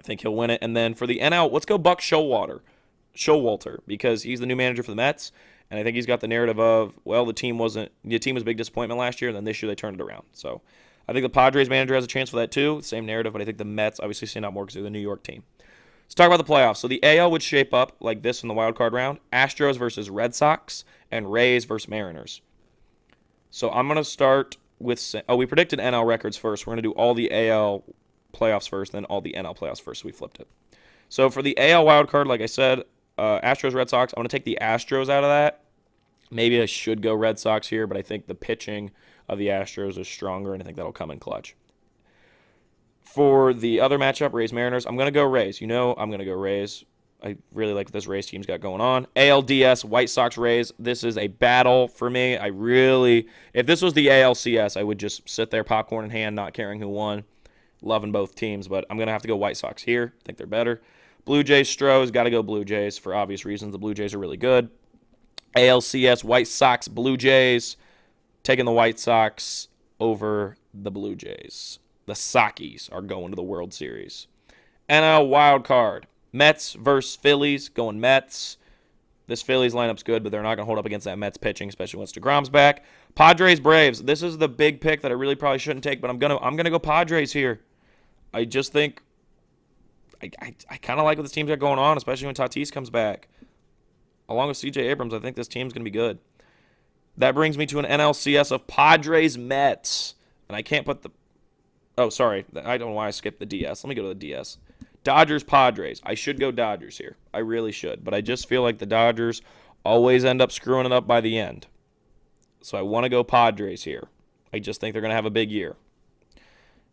I think he'll win it. And then for the NL, let's go Buck Showalter, because he's the new manager for the Mets. And I think he's got the narrative of, well, the team was a big disappointment last year, and then this year they turned it around. So I think the Padres manager has a chance for that too. Same narrative, but I think the Mets obviously stand out more because they're the New York team. Let's talk about the playoffs. So the AL would shape up like this in the wild card round. Astros versus Red Sox and Rays versus Mariners. So I'm going to start with we predicted NL records first. We're going to do all the AL playoffs first, then all the NL playoffs first. So we flipped it. So for the AL wild card, like I said, Astros, Red Sox, I'm going to take the Astros out of that. Maybe I should go Red Sox here, but I think the pitching of the Astros is stronger, and I think that'll come in clutch. For the other matchup, Rays-Mariners, I'm going to go Rays. I'm going to go Rays. I really like what this Rays team's got going on. ALDS, White Sox-Rays, this is a battle for me. If this was the ALCS, I would just sit there, popcorn in hand, not caring who won, loving both teams, but I'm going to have to go White Sox here. I think they're better. Blue Jays, Stros, got to go Blue Jays for obvious reasons. The Blue Jays are really good. ALCS, White Sox, Blue Jays, taking the White Sox over the Blue Jays. The Sockys are going to the World Series. NL wild card. Mets versus Phillies, going Mets. This Phillies lineup's good, but they're not going to hold up against that Mets pitching, especially once DeGrom's back. Padres Braves. This is the big pick that I really probably shouldn't take, but I'm gonna go Padres here. I just think I kind of like what this team's got going on, especially when Tatis comes back. Along with C.J. Abrams, I think this team's going to be good. That brings me to an NLCS of Padres-Mets. And I can't put the... Oh, sorry. I don't know why I skipped the DS. Let me go to the DS. Dodgers-Padres. I should go Dodgers here. I really should. But I just feel like the Dodgers always end up screwing it up by the end. So I want to go Padres here. I just think they're going to have a big year.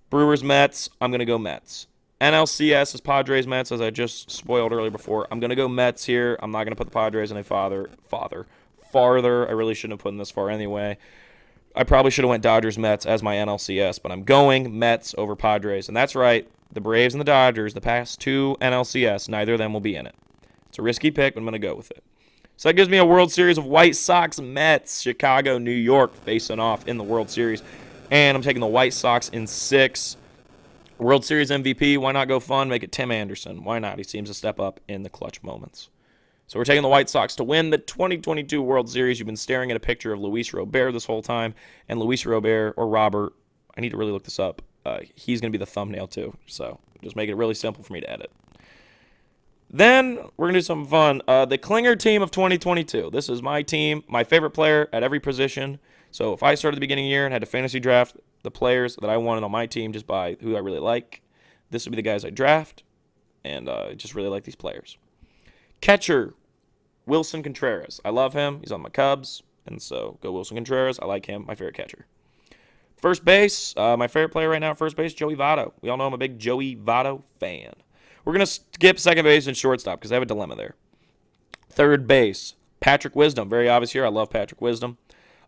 Brewers-Mets. I'm going to go Mets. NLCS is Padres-Mets, as I just spoiled earlier before. I'm going to go Mets here. I'm not going to put the Padres in a farther. I really shouldn't have put them this far anyway. I probably should have went Dodgers-Mets as my NLCS, but I'm going Mets over Padres. And that's right, the Braves and the Dodgers, the past two NLCS, neither of them will be in it. It's a risky pick, but I'm going to go with it. So that gives me a World Series of White Sox-Mets, Chicago, New York, facing off in the World Series. And I'm taking the White Sox in 6. World Series MVP, why not go fun? Make it Tim Anderson. Why not? He seems to step up in the clutch moments. So we're taking the White Sox to win the 2022 World Series. You've been staring at a picture of Luis Robert this whole time. And Luis Robert, or Robert, I need to really look this up. He's going to be the thumbnail too. So just make it really simple for me to edit. Then we're going to do something fun. The Klinger team of 2022. This is my team, my favorite player at every position. So if I started at the beginning of the year and had to fantasy draft the players that I wanted on my team just by who I really like, this would be the guys I draft, and I just really like these players. Catcher, Wilson Contreras. I love him. He's on my Cubs, and so go Wilson Contreras. I like him. My favorite catcher. First base, my favorite player right now at first base, Joey Votto. We all know I'm a big Joey Votto fan. We're going to skip second base and shortstop because I have a dilemma there. Third base, Patrick Wisdom. Very obvious here. I love Patrick Wisdom.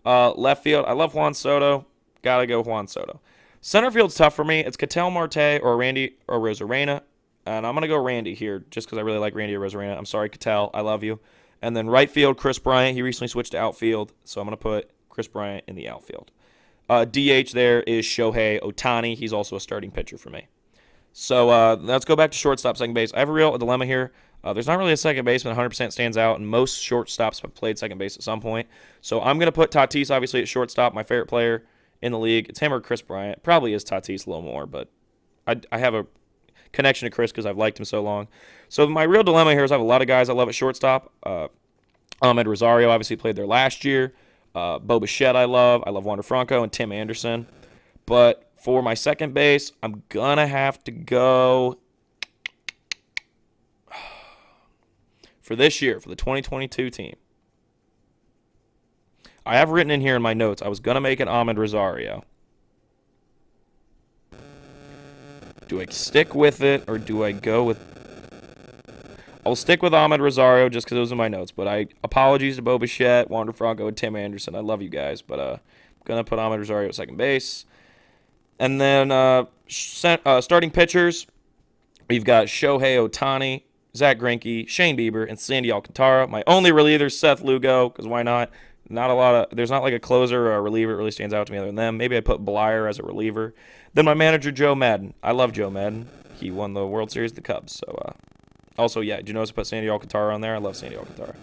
Left field, I love Juan Soto. Gotta go Juan Soto. Center field's tough for me. It's Ketel Marte or Randy or Rosarena. And I'm going to go Randy here just because I really like Randy or Rosarena. I'm sorry, Ketel. I love you. And then right field, Chris Bryant. He recently switched to outfield, so I'm going to put Chris Bryant in the outfield. DH there is Shohei Ohtani. He's also a starting pitcher for me. So let's go back to shortstop, second base. I have a real dilemma here. There's not really a second baseman 100% stands out, and most shortstops have played second base at some point. So I'm going to put Tatis, obviously, at shortstop, my favorite player in the league. It's him or Chris Bryant. Probably is Tatis a little more, but I have a connection to Chris because I've liked him so long. So my real dilemma here is I have a lot of guys I love at shortstop. Ahmed Rosario obviously played there last year. Bo Bichette I love. I love Wander Franco and Tim Anderson. But for my second base, I'm going to have to go for this year, for the 2022 team. I have written in here in my notes, I was going to make it Ahmed Rosario. Do I stick with it, or do I go with... I'll stick with Ahmed Rosario just because those are my notes. But apologies to Bo Bichette, Wander Franco, and Tim Anderson. I love you guys, but I'm going to put Ahmed Rosario at second base. And then starting pitchers, we've got Shohei Ohtani, Zach Greinke, Shane Bieber, and Sandy Alcantara. My only reliever, Seth Lugo, because why not? There's not like a closer or a reliever that really stands out to me other than them. Maybe I put Blyer as a reliever. Then my manager, Joe Madden. I love Joe Madden. He won the World Series with the Cubs. So, also, yeah, did you notice I put Sandy Alcantara on there? I love Sandy Alcantara.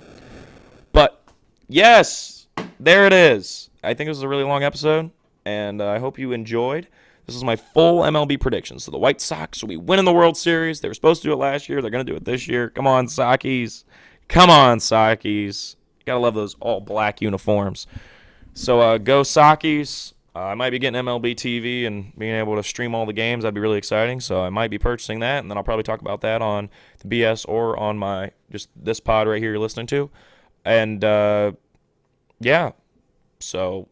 But, yes, there it is. I think this was a really long episode, and I hope you enjoyed. This is my full MLB predictions. So the White Sox will be winning the World Series. They were supposed to do it last year. They're going to do it this year. Come on, Soxies. Come on, Soxies. Gotta love those all-black uniforms. So go Soxies. I might be getting MLB TV and being able to stream all the games. That'd be really exciting. So I might be purchasing that, and then I'll probably talk about that on the BS or on my just this pod right here you're listening to. And, yeah. So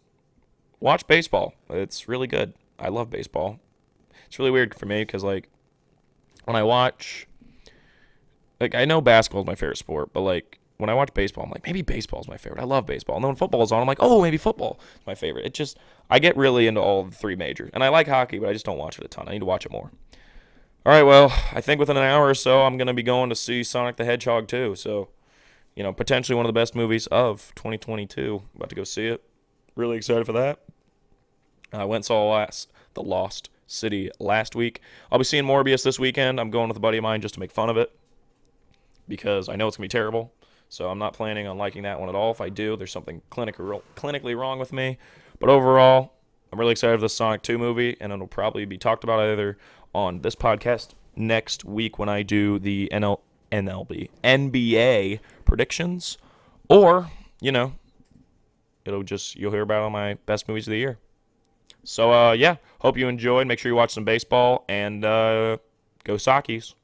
watch baseball. It's really good. I love baseball. It's really weird for me because, like, when I watch... Like, I know basketball is my favorite sport, but, like, when I watch baseball, I'm like, maybe baseball is my favorite. I love baseball. And then when football is on, I'm like, oh, maybe football is my favorite. It just, I get really into all the three majors. And I like hockey, but I just don't watch it a ton. I need to watch it more. All right, well, I think within an hour or so, I'm going to be going to see Sonic the Hedgehog 2. So, potentially one of the best movies of 2022. About to go see it. Really excited for that. I went and saw The Lost City last week. I'll be seeing Morbius this weekend. I'm going with a buddy of mine just to make fun of it because I know it's going to be terrible. So I'm not planning on liking that one at all. If I do, there's something clinically wrong with me. But overall, I'm really excited for the Sonic 2 movie, and it'll probably be talked about either on this podcast next week when I do the NBA predictions, or, you'll hear about all my best movies of the year. So, yeah, hope you enjoyed. Make sure you watch some baseball, and go Soxies.